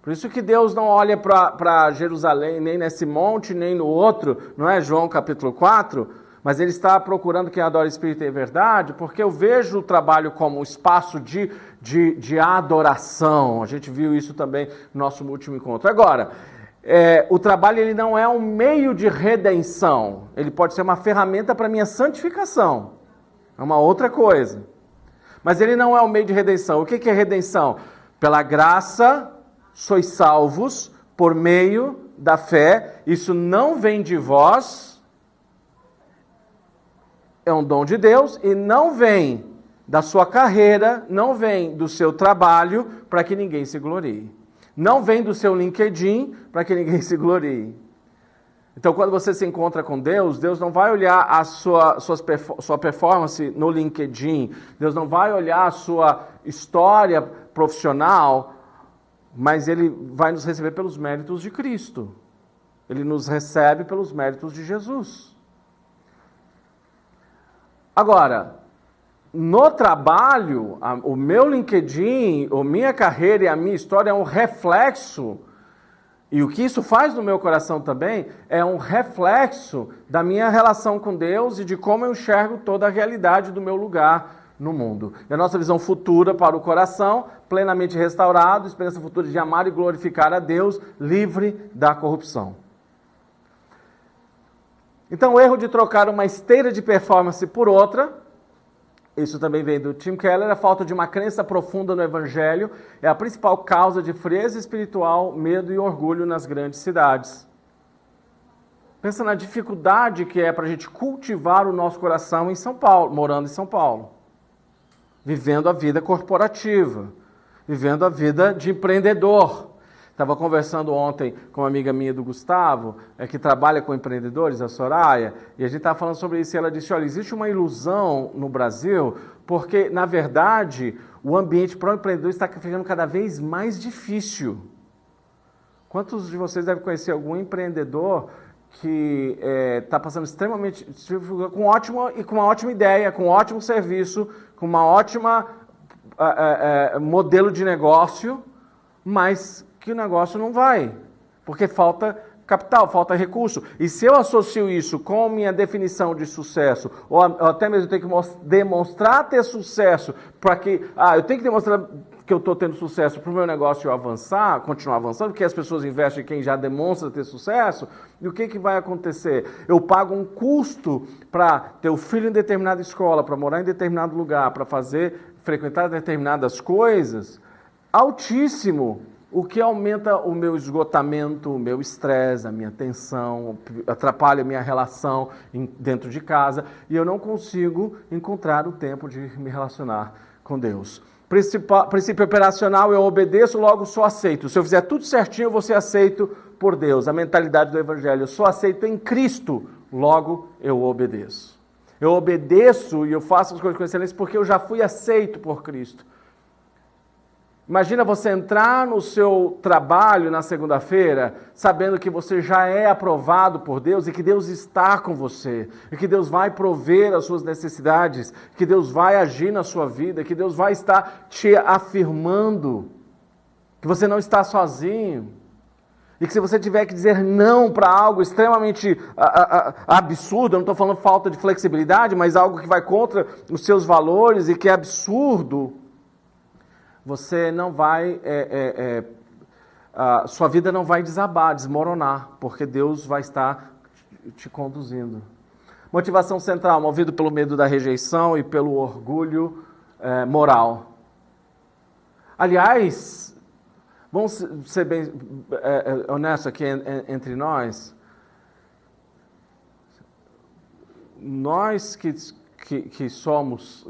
Por isso que Deus não olha para Jerusalém, nem nesse monte, nem no outro, não é João capítulo 4? Mas Ele está procurando quem adora Espírito e verdade, porque eu vejo o trabalho como um espaço de adoração. A gente viu isso também no nosso último encontro. Agora, o trabalho ele não é um meio de redenção. Ele pode ser uma ferramenta para a minha santificação. É uma outra coisa. Mas ele não é um meio de redenção. O que é redenção? Pela graça sois salvos por meio da fé. Isso não vem de vós. É um dom de Deus e não vem da sua carreira, não vem do seu trabalho para que ninguém se glorie. Não vem do seu LinkedIn para que ninguém se glorie. Então, quando você se encontra com Deus, Deus não vai olhar a sua performance no LinkedIn, Deus não vai olhar a sua história profissional, mas Ele vai nos receber pelos méritos de Cristo. Ele nos recebe pelos méritos de Jesus. Agora, no trabalho, o meu LinkedIn, a minha carreira e a minha história é um reflexo, e o que isso faz no meu coração também, é um reflexo da minha relação com Deus e de como eu enxergo toda a realidade do meu lugar no mundo. E a nossa visão futura para o coração, plenamente restaurado, esperança futura de amar e glorificar a Deus, livre da corrupção. Então, o erro de trocar uma esteira de performance por outra, isso também vem do Tim Keller, a falta de uma crença profunda no Evangelho é a principal causa de frieza espiritual, medo e orgulho nas grandes cidades. Pensa na dificuldade que é para a gente cultivar o nosso coração em São Paulo, morando em São Paulo. Vivendo a vida corporativa, vivendo a vida de empreendedor. Estava conversando ontem com uma amiga minha do Gustavo, que trabalha com empreendedores, a Soraya, e a gente estava falando sobre isso, e ela disse, olha, existe uma ilusão no Brasil, porque, na verdade, o ambiente para o empreendedor está ficando cada vez mais difícil. Quantos de vocês devem conhecer algum empreendedor que está passando extremamente, com uma ótima ideia, com um ótimo serviço, com uma ótima modelo de negócio, mas que o negócio não vai, porque falta capital, falta recurso. E se eu associo isso com minha definição de sucesso, ou até mesmo tenho que demonstrar ter sucesso, para que, eu tenho que demonstrar que eu estou tendo sucesso para o meu negócio avançar, continuar avançando, porque as pessoas investem em quem já demonstra ter sucesso, e o que vai acontecer? Eu pago um custo para ter o filho em determinada escola, para morar em determinado lugar, para frequentar determinadas coisas, altíssimo, o que aumenta o meu esgotamento, o meu estresse, a minha tensão, atrapalha a minha relação dentro de casa, e eu não consigo encontrar o tempo de me relacionar com Deus. Princípio operacional, eu obedeço, logo sou aceito. Se eu fizer tudo certinho, eu vou ser aceito por Deus. A mentalidade do Evangelho, eu sou aceito em Cristo, logo eu obedeço. Eu obedeço e eu faço as coisas com excelência porque eu já fui aceito por Cristo. Imagina você entrar no seu trabalho na segunda-feira, sabendo que você já é aprovado por Deus e que Deus está com você, e que Deus vai prover as suas necessidades, que Deus vai agir na sua vida, que Deus vai estar te afirmando, que você não está sozinho, e que se você tiver que dizer não para algo extremamente absurdo, eu não estou falando falta de flexibilidade, mas algo que vai contra os seus valores e que é absurdo, você não vai, sua vida não vai desabar, desmoronar, porque Deus vai estar te conduzindo. Motivação central, movido pelo medo da rejeição e pelo orgulho moral. Aliás, vamos ser bem honestos aqui entre nós. Nós que somos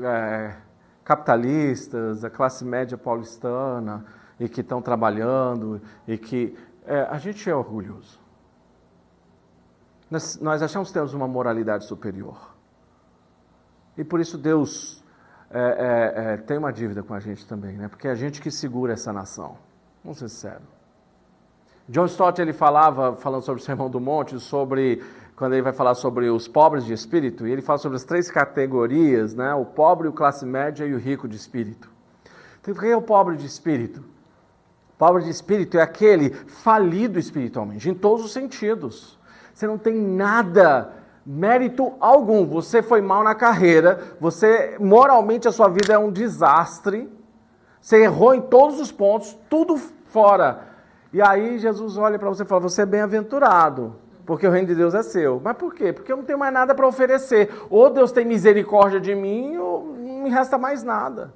capitalistas, a classe média paulistana, e que estão trabalhando, e que a gente é orgulhoso. Nós achamos que temos uma moralidade superior. E por isso Deus tem uma dívida com a gente também, né? Porque é a gente que segura essa nação. Vamos ser sinceros. John Stott, ele falando sobre o Sermão do Monte, quando ele vai falar sobre os pobres de espírito, e ele fala sobre as 3 categorias, né? O pobre, o classe média e o rico de espírito. Então, quem é o pobre de espírito? O pobre de espírito é aquele falido espiritualmente, em todos os sentidos. Você não tem nada, mérito algum. Você foi mal na carreira, moralmente a sua vida é um desastre, você errou em todos os pontos, tudo fora. E aí Jesus olha para você e fala, você é bem-aventurado, porque o reino de Deus é seu. Mas por quê? Porque eu não tenho mais nada para oferecer. Ou Deus tem misericórdia de mim, ou não me resta mais nada.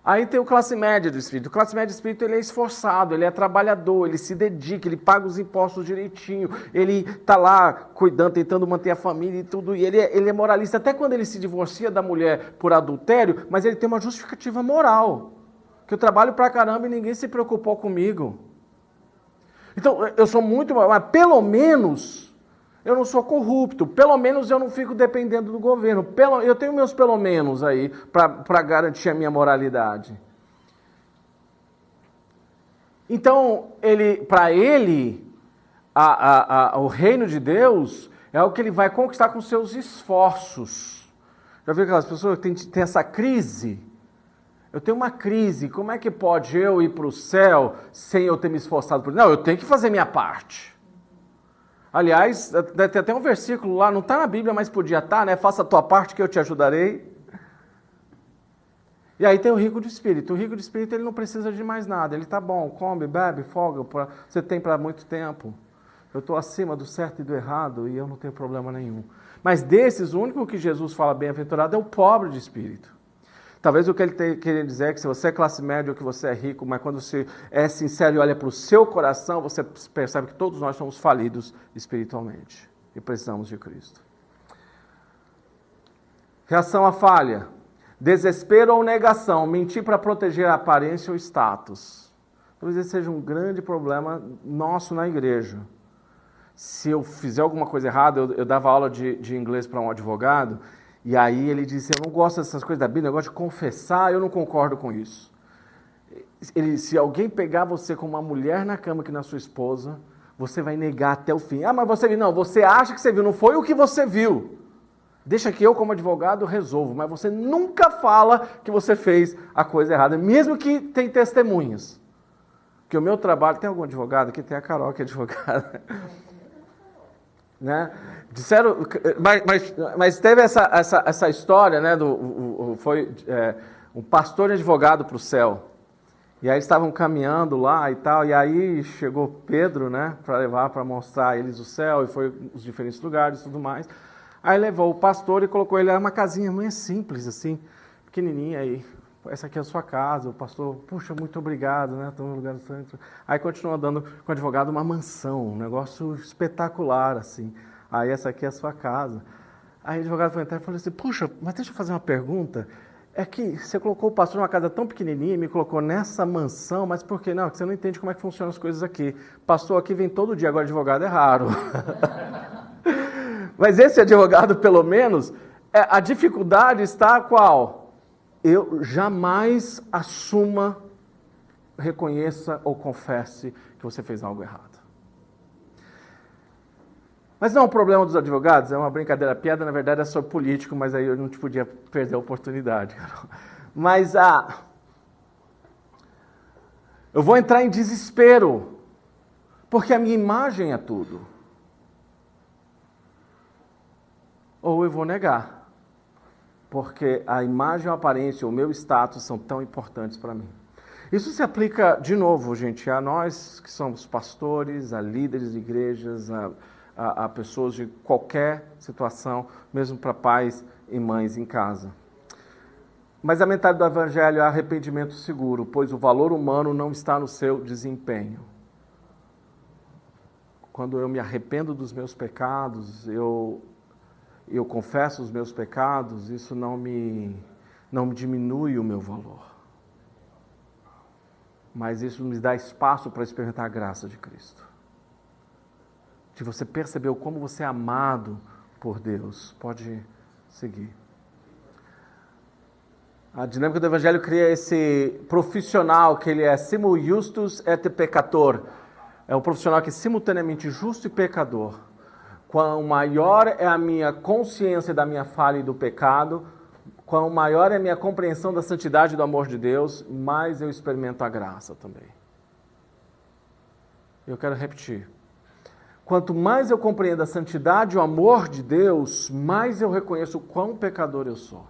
Aí tem o classe média do espírito. O classe média do espírito, ele é esforçado, ele é trabalhador, ele se dedica, ele paga os impostos direitinho, ele está lá cuidando, tentando manter a família e tudo, e ele é moralista. Até quando ele se divorcia da mulher por adultério, mas ele tem uma justificativa moral. Que eu trabalho pra caramba e ninguém se preocupou comigo. Então, eu sou muito... Mas pelo menos eu não sou corrupto. Pelo menos eu não fico dependendo do governo. Eu tenho meus pelo menos aí para garantir a minha moralidade. Então, para ele, o reino de Deus é o que ele vai conquistar com seus esforços. Já viu aquelas pessoas que têm essa crise? Eu tenho uma crise, como é que pode eu ir para o céu sem eu ter me esforçado por isso? Não, eu tenho que fazer minha parte. Aliás, tem até um versículo lá, não está na Bíblia, mas podia estar, né? Faça a tua parte que eu te ajudarei. E aí tem o rico de espírito. O rico de espírito, ele não precisa de mais nada. Ele está bom, come, bebe, folga, você tem para muito tempo. Eu estou acima do certo e do errado e eu não tenho problema nenhum. Mas desses, o único que Jesus fala bem-aventurado é o pobre de espírito. Talvez o que ele queria dizer é que se você é classe média ou que você é rico, mas quando você é sincero e olha para o seu coração, você percebe que todos nós somos falidos espiritualmente e precisamos de Cristo. Reação à falha. Desespero ou negação. Mentir para proteger a aparência ou status. Talvez esse seja um grande problema nosso na igreja. Se eu fizer alguma coisa errada, eu dava aula de inglês para um advogado, e aí ele disse, eu não gosto dessas coisas da Bíblia, eu gosto de confessar, eu não concordo com isso. Se alguém pegar você com uma mulher na cama que não é sua esposa, você vai negar até o fim. Ah, mas você viu. Não, você acha que você viu, não foi o que você viu. Deixa que eu, como advogado, resolvo, mas você nunca fala que você fez a coisa errada, mesmo que tem testemunhas. Porque o meu trabalho, tem algum advogado aqui? Tem a Carol que é advogada. Né? Disseram, mas teve essa história, né, foi um pastor e advogado para o céu, e aí eles estavam caminhando lá e tal, e aí chegou Pedro, né, para levar, para mostrar a eles o céu, e foi os diferentes lugares e tudo mais. Aí levou o pastor e colocou ele, era uma casinha muito simples assim, pequenininha aí. Essa aqui é a sua casa. O pastor, puxa, muito obrigado, né? Estou no lugar do centro. Aí continuou andando com o advogado uma mansão, um negócio espetacular, assim. Aí essa aqui é a sua casa. Aí o advogado foi entrar e falou assim, puxa, mas deixa eu fazer uma pergunta. É que você colocou o pastor numa casa tão pequenininha e me colocou nessa mansão, mas por que não? Porque você não entende como é que funcionam as coisas aqui. Pastor aqui vem todo dia, agora advogado é raro. Mas esse advogado, pelo menos, a dificuldade está qual? Eu jamais assuma, reconheça ou confesse que você fez algo errado. Mas não é um problema dos advogados, é uma brincadeira. A piada, na verdade, é sobre político, mas aí eu não te podia perder a oportunidade. Mas eu vou entrar em desespero, porque a minha imagem é tudo. Ou eu vou negar. Porque a imagem, a aparência, o meu status são tão importantes para mim. Isso se aplica, de novo, gente, a nós que somos pastores, a líderes de igrejas, a pessoas de qualquer situação, mesmo para pais e mães em casa. Mas a mentalidade do Evangelho é arrependimento seguro, pois o valor humano não está no seu desempenho. Quando eu me arrependo dos meus pecados, eu confesso os meus pecados, isso não me diminui o meu valor. Mas isso me dá espaço para experimentar a graça de Cristo. De você perceber como você é amado por Deus. Pode seguir. A dinâmica do Evangelho cria esse profissional que ele é simul justus et peccator. É um profissional que é simultaneamente justo e pecador. Quanto maior é a minha consciência da minha falha e do pecado, quanto maior é a minha compreensão da santidade e do amor de Deus, mais eu experimento a graça também. Eu quero repetir. Quanto mais eu compreendo a santidade e o amor de Deus, mais eu reconheço o quão pecador eu sou.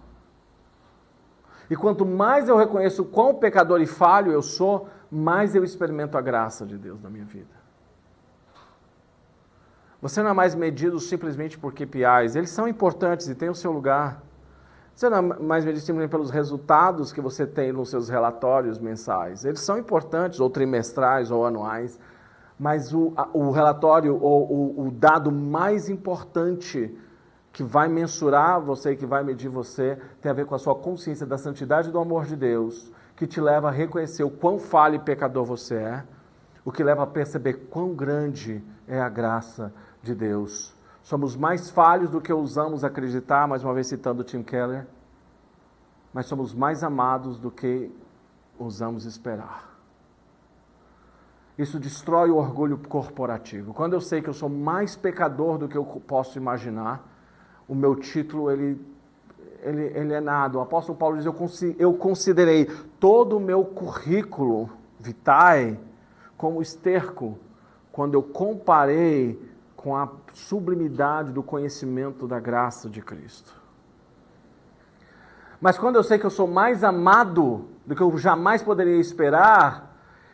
E quanto mais eu reconheço o quão pecador e falho eu sou, mais eu experimento a graça de Deus na minha vida. Você não é mais medido simplesmente por KPIs. Eles são importantes e têm o seu lugar. Você não é mais medido simplesmente pelos resultados que você tem nos seus relatórios mensais. Eles são importantes, ou trimestrais, ou anuais. Mas o relatório, ou o dado mais importante que vai mensurar você, que vai medir você, tem a ver com a sua consciência da santidade e do amor de Deus, que te leva a reconhecer o quão falho e pecador você é, o que leva a perceber quão grande é a graça de Deus. Somos mais falhos do que ousamos acreditar, mais uma vez citando Tim Keller, mas somos mais amados do que ousamos esperar. Isso destrói o orgulho corporativo. Quando eu sei que eu sou mais pecador do que eu posso imaginar, o meu título, ele é nada. O apóstolo Paulo diz, eu considerei todo o meu currículo vitae como esterco, quando eu comparei com a sublimidade do conhecimento da graça de Cristo. Mas quando eu sei que eu sou mais amado do que eu jamais poderia esperar,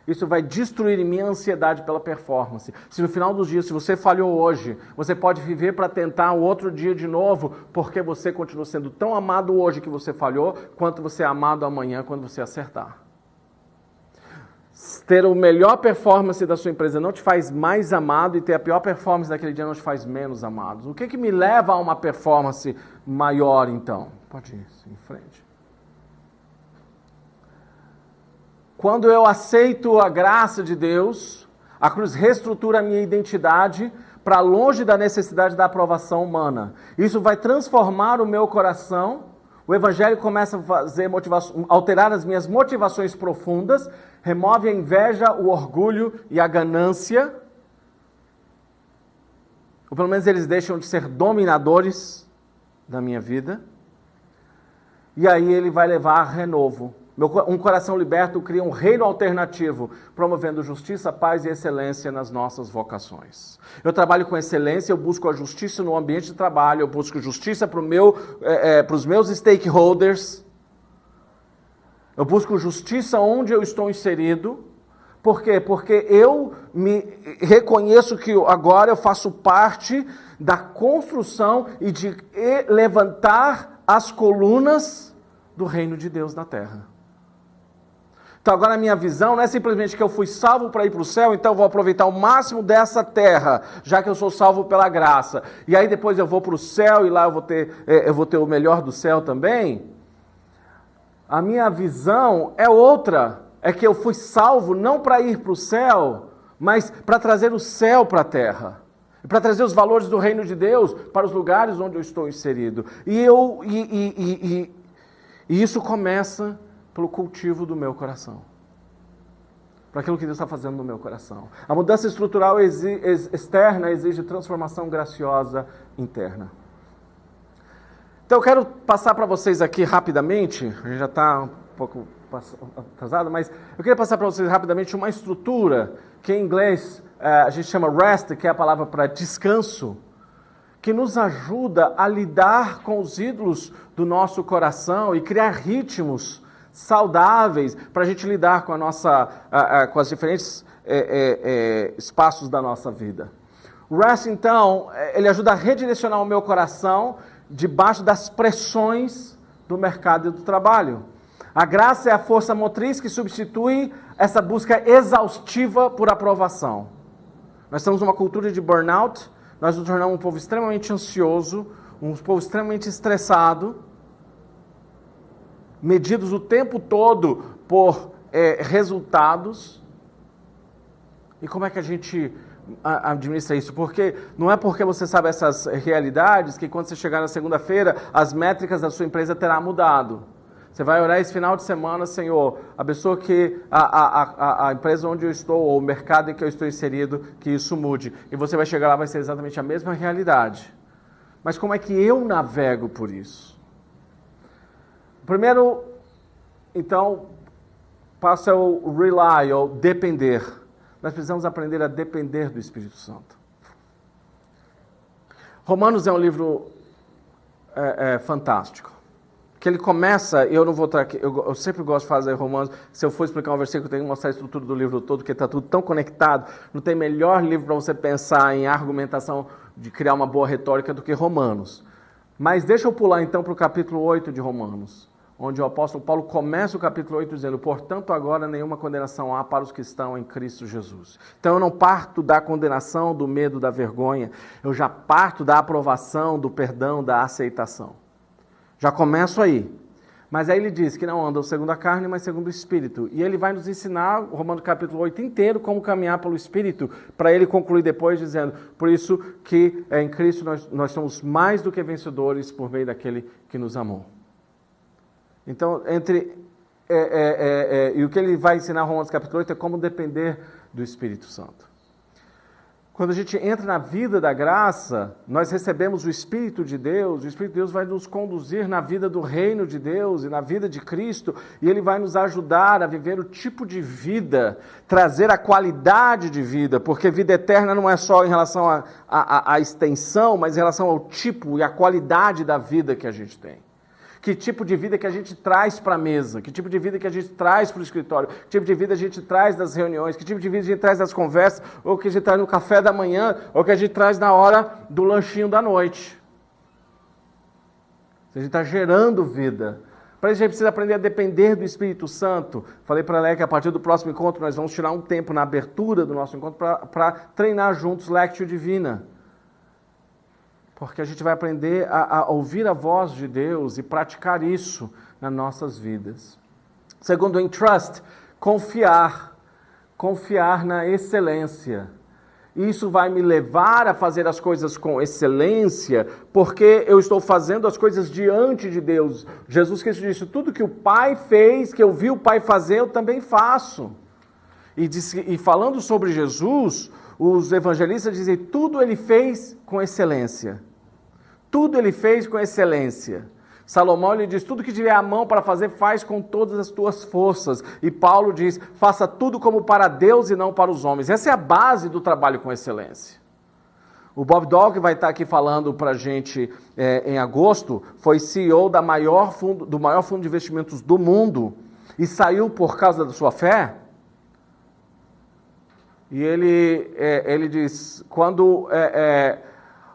isso vai destruir em mim a ansiedade pela performance. Se no final dos dias, se você falhou hoje, você pode viver para tentar o outro dia de novo, porque você continua sendo tão amado hoje que você falhou, quanto você é amado amanhã quando você acertar. Ter a melhor performance da sua empresa não te faz mais amado e ter a pior performance daquele dia não te faz menos amado. O que me leva a uma performance maior, então? Pode ir em frente. Quando eu aceito a graça de Deus, a cruz reestrutura a minha identidade para longe da necessidade da aprovação humana. Isso vai transformar o meu coração. O Evangelho começa a alterar as minhas motivações profundas, remove a inveja, o orgulho e a ganância. Ou pelo menos eles deixam de ser dominadores da minha vida. E aí ele vai levar a renovo. Um coração liberto cria um reino alternativo, promovendo justiça, paz e excelência nas nossas vocações. Eu trabalho com excelência, eu busco a justiça no ambiente de trabalho, eu busco justiça para os meus stakeholders, eu busco justiça onde eu estou inserido. Por quê? Porque eu me reconheço que agora eu faço parte da construção e de levantar as colunas do reino de Deus na terra. Então agora a minha visão não é simplesmente que eu fui salvo para ir para o céu, então eu vou aproveitar o máximo dessa terra, já que eu sou salvo pela graça. E aí depois eu vou para o céu e lá eu vou ter o melhor do céu também. A minha visão é outra, é que eu fui salvo não para ir para o céu, mas para trazer o céu para a terra. Para trazer os valores do reino de Deus para os lugares onde eu estou inserido. E isso começa pelo cultivo do meu coração. Para aquilo que Deus está fazendo no meu coração. A mudança estrutural externa exige transformação graciosa interna. Então eu quero passar para vocês aqui rapidamente, a gente já está um pouco atrasado, mas eu queria passar para vocês rapidamente uma estrutura que em inglês a gente chama rest, que é a palavra para descanso, que nos ajuda a lidar com os ídolos do nosso coração e criar ritmos saudáveis para a gente lidar com com os diferentes espaços da nossa vida. O rest, então, ele ajuda a redirecionar o meu coração debaixo das pressões do mercado e do trabalho. A graça é a força motriz que substitui essa busca exaustiva por aprovação. Nós estamos numa cultura de burnout, nós nos tornamos um povo extremamente ansioso, um povo extremamente estressado, medidos o tempo todo por resultados. E como é que a gente administra isso? Porque não é porque você sabe essas realidades que quando você chegar na segunda-feira, as métricas da sua empresa terá mudado. Você vai orar esse final de semana, Senhor, abençoa que a empresa onde eu estou, ou o mercado em que eu estou inserido, que isso mude. E você vai chegar lá, vai ser exatamente a mesma realidade. Mas como é que eu navego por isso? Primeiro, então, passa o rely, ou depender. Nós precisamos aprender a depender do Espírito Santo. Romanos é um livro fantástico. Que ele começa, eu não vou estar aqui, eu sempre gosto de fazer Romanos, se eu for explicar um versículo, eu tenho que mostrar a estrutura do livro todo, porque está tudo tão conectado, não tem melhor livro para você pensar em argumentação, de criar uma boa retórica do que Romanos. Mas deixa eu pular então para o capítulo 8 de Romanos, onde o apóstolo Paulo começa o capítulo 8 dizendo: portanto agora nenhuma condenação há para os que estão em Cristo Jesus. Então eu não parto da condenação, do medo, da vergonha, eu já parto da aprovação, do perdão, da aceitação. Já começo aí. Mas aí ele diz que não andam segundo a carne, mas segundo o Espírito. E ele vai nos ensinar, o Romanos capítulo 8 inteiro, como caminhar pelo Espírito, para ele concluir depois dizendo: por isso que em Cristo nós somos mais do que vencedores por meio daquele que nos amou. Então, e o que ele vai ensinar em Romanos capítulo 8 é como depender do Espírito Santo. Quando a gente entra na vida da graça, nós recebemos o Espírito de Deus, o Espírito de Deus vai nos conduzir na vida do reino de Deus e na vida de Cristo, e Ele vai nos ajudar a viver o tipo de vida, trazer a qualidade de vida, porque vida eterna não é só em relação à extensão, mas em relação ao tipo e à qualidade da vida que a gente tem. Que tipo de vida que a gente traz para a mesa, que tipo de vida que a gente traz para o escritório, que tipo de vida a gente traz das reuniões, que tipo de vida a gente traz das conversas, ou que a gente traz no café da manhã, ou que a gente traz na hora do lanchinho da noite. A gente está gerando vida. Para isso a gente precisa aprender a depender do Espírito Santo. Falei para a Léa que a partir do próximo encontro nós vamos tirar um tempo na abertura do nosso encontro para treinar juntos Lectio Divina. Porque a gente vai aprender a ouvir a voz de Deus e praticar isso nas nossas vidas. Segundo, em trust, confiar na excelência. Isso vai me levar a fazer as coisas com excelência, porque eu estou fazendo as coisas diante de Deus. Jesus Cristo disse, tudo que o Pai fez, que eu vi o Pai fazer, eu também faço. E falando sobre Jesus, os evangelistas dizem, tudo ele fez com excelência. Tudo ele fez com excelência. Salomão lhe diz, tudo que tiver a mão para fazer, faz com todas as tuas forças. E Paulo diz, faça tudo como para Deus e não para os homens. Essa é a base do trabalho com excelência. O Bob Dog vai estar aqui falando para a gente em agosto, foi CEO do maior fundo de investimentos do mundo e saiu por causa da sua fé. E ele diz, quando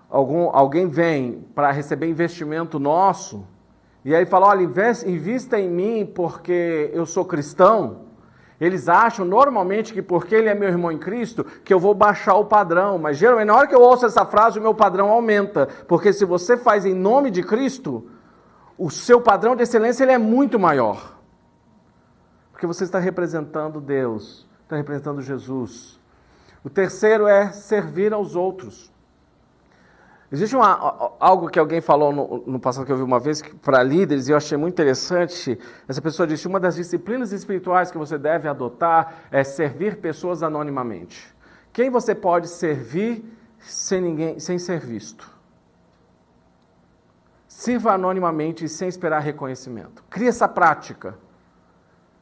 alguém vem para receber investimento nosso, e aí fala, olha, invista em mim porque eu sou cristão, eles acham normalmente que porque ele é meu irmão em Cristo, que eu vou baixar o padrão, mas geralmente na hora que eu ouço essa frase, o meu padrão aumenta, porque se você faz em nome de Cristo, o seu padrão de excelência ele é muito maior, porque você está representando Deus, está representando Jesus. O terceiro é servir aos outros. Existe algo que alguém falou no passado que eu vi uma vez para líderes e eu achei muito interessante. Essa pessoa disse, uma das disciplinas espirituais que você deve adotar é servir pessoas anonimamente. Quem você pode servir sem ser visto? Sirva anonimamente e sem esperar reconhecimento. Crie essa prática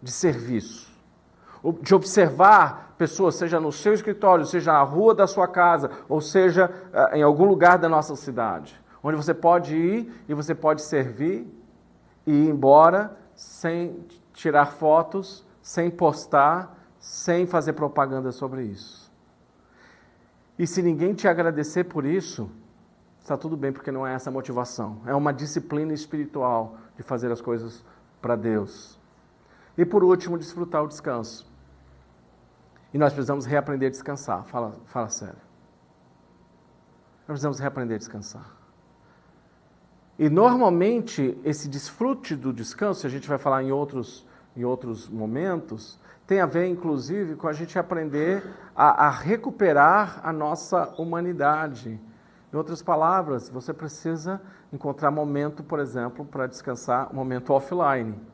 de serviço. De observar pessoas, seja no seu escritório, seja na rua da sua casa, ou seja em algum lugar da nossa cidade, onde você pode ir e você pode servir e ir embora sem tirar fotos, sem postar, sem fazer propaganda sobre isso. E se ninguém te agradecer por isso, está tudo bem, porque não é essa a motivação. É uma disciplina espiritual de fazer as coisas para Deus. E por último, desfrutar o descanso. E nós precisamos reaprender a descansar. Fala sério. Nós precisamos reaprender a descansar. E normalmente esse desfrute do descanso, a gente vai falar em outros momentos, tem a ver inclusive com a gente aprender a recuperar a nossa humanidade. Em outras palavras, você precisa encontrar momento, por exemplo, para descansar, um momento offline.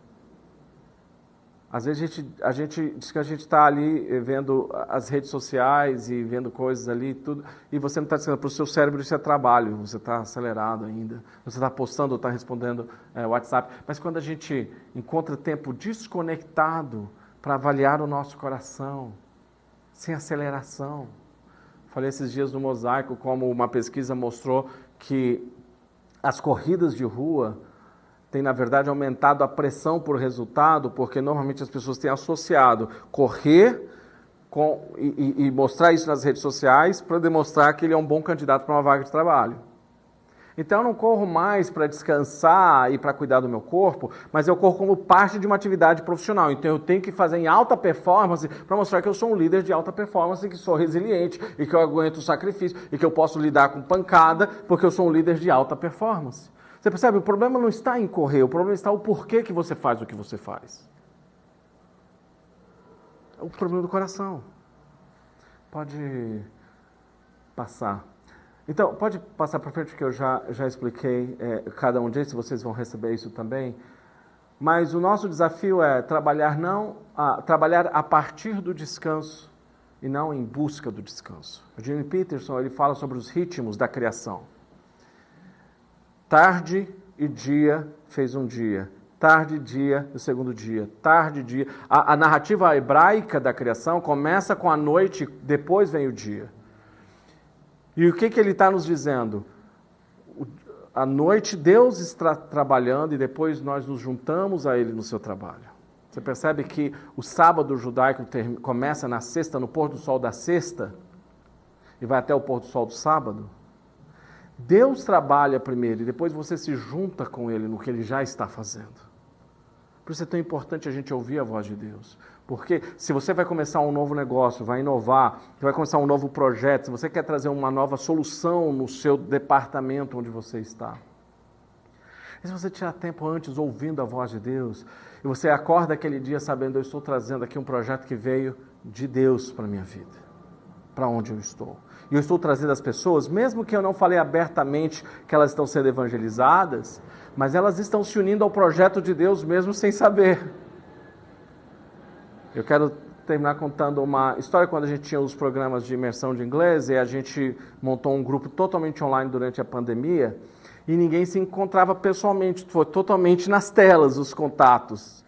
Às vezes a gente diz que a gente está ali vendo as redes sociais e vendo coisas ali tudo, e você não está descansando. Para o seu cérebro isso é trabalho, você está acelerado ainda, você está postando ou está respondendo WhatsApp. Mas quando a gente encontra tempo desconectado para avaliar o nosso coração, sem aceleração. Falei esses dias no Mosaico, como uma pesquisa mostrou que as corridas de rua tem, na verdade, aumentado a pressão por resultado, porque normalmente as pessoas têm associado correr e mostrar isso nas redes sociais para demonstrar que ele é um bom candidato para uma vaga de trabalho. Então, eu não corro mais para descansar e para cuidar do meu corpo, mas eu corro como parte de uma atividade profissional. Então, eu tenho que fazer em alta performance para mostrar que eu sou um líder de alta performance, que sou resiliente e que eu aguento o sacrifício e que eu posso lidar com pancada, porque eu sou um líder de alta performance. Você percebe? O problema não está em correr, o problema está o porquê que você faz o que você faz. É o problema do coração. Pode passar. Então, pode passar para frente, que eu já expliquei cada um deles, vocês vão receber isso também. Mas o nosso desafio é trabalhar a partir do descanso e não em busca do descanso. O Jimmy Peterson, ele fala sobre os ritmos da criação. Tarde e dia fez um dia. Tarde e dia, o segundo dia. Tarde e dia. A narrativa hebraica da criação começa com a noite, depois vem o dia. E o que ele está nos dizendo? À noite, Deus está trabalhando e depois nós nos juntamos a Ele no seu trabalho. Você percebe que o sábado judaico começa na sexta, no pôr do sol da sexta, e vai até o pôr do sol do sábado? Deus trabalha primeiro e depois você se junta com Ele no que Ele já está fazendo. Por isso é tão importante a gente ouvir a voz de Deus. Porque se você vai começar um novo negócio, vai inovar, vai começar um novo projeto, se você quer trazer uma nova solução no seu departamento onde você está, e se você tirar tempo antes ouvindo a voz de Deus, e você acorda aquele dia sabendo, eu estou trazendo aqui um projeto que veio de Deus para a minha vida, para onde eu estou. E eu estou trazendo as pessoas, mesmo que eu não falei abertamente que elas estão sendo evangelizadas, mas elas estão se unindo ao projeto de Deus mesmo sem saber. Eu quero terminar contando uma história quando a gente tinha os programas de imersão de inglês e a gente montou um grupo totalmente online durante a pandemia e ninguém se encontrava pessoalmente, foi totalmente nas telas os contatos.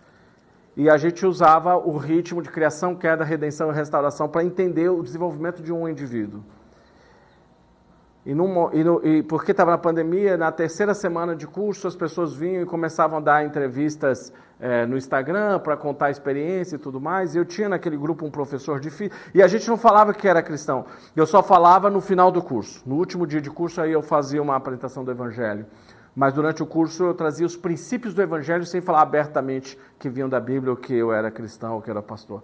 E a gente usava o ritmo de criação, queda, redenção e restauração para entender o desenvolvimento de um indivíduo. E porque estava na pandemia, na terceira semana de curso, as pessoas vinham e começavam a dar entrevistas no Instagram para contar a experiência e tudo mais. E eu tinha naquele grupo um professor de física, e a gente não falava que era cristão. Eu só falava no final do curso. No último dia de curso, aí eu fazia uma apresentação do Evangelho. Mas durante o curso eu trazia os princípios do Evangelho sem falar abertamente que vinham da Bíblia ou que eu era cristão ou que era pastor.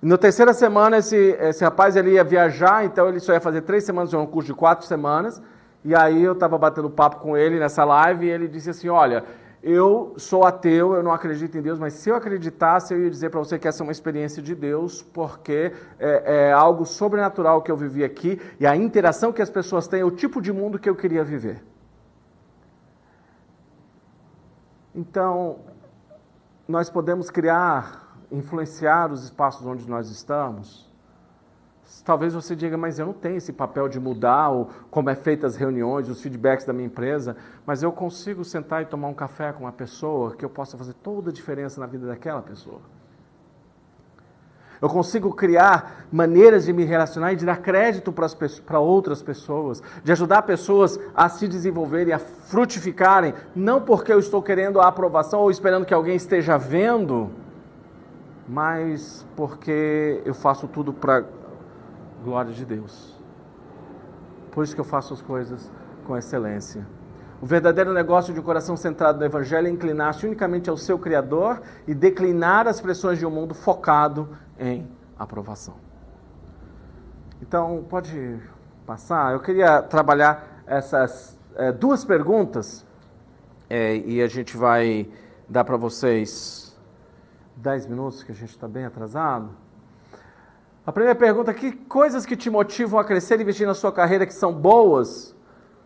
Na terceira semana, esse rapaz ele ia viajar, então ele só ia fazer 3 semanas, um curso de 4 semanas, e aí eu estava batendo papo com ele nessa live, e ele disse assim, olha, eu sou ateu, eu não acredito em Deus, mas se eu acreditasse, eu ia dizer para você que essa é uma experiência de Deus, porque é algo sobrenatural que eu vivi aqui, e a interação que as pessoas têm é o tipo de mundo que eu queria viver. Então, nós podemos influenciar os espaços onde nós estamos. Talvez você diga, mas eu não tenho esse papel de mudar como é feitas as reuniões, os feedbacks da minha empresa, mas eu consigo sentar e tomar um café com uma pessoa que eu possa fazer toda a diferença na vida daquela pessoa. Eu consigo criar maneiras de me relacionar e de dar crédito para outras pessoas, de ajudar pessoas a se desenvolverem, a frutificarem, não porque eu estou querendo a aprovação ou esperando que alguém esteja vendo, mas porque eu faço tudo para a glória de Deus. Por isso que eu faço as coisas com excelência. O verdadeiro negócio de um coração centrado no Evangelho é inclinar-se unicamente ao seu Criador e declinar as pressões de um mundo focado em aprovação. Então, pode passar. Eu queria trabalhar essas 2 perguntas e a gente vai dar para vocês 10 minutos, que a gente está bem atrasado. A primeira pergunta: que coisas que te motivam a crescer e investir na sua carreira que são boas,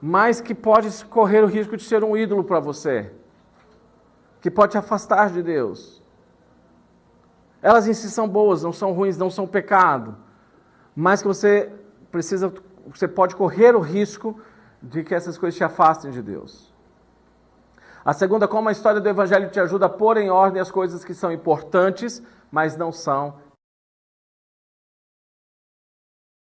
mas que pode correr o risco de ser um ídolo para você, que pode te afastar de Deus? Elas em si são boas, não são ruins, não são pecado, mas que você pode correr o risco de que essas coisas te afastem de Deus. A segunda: como a história do Evangelho te ajuda a pôr em ordem as coisas que são importantes, mas não são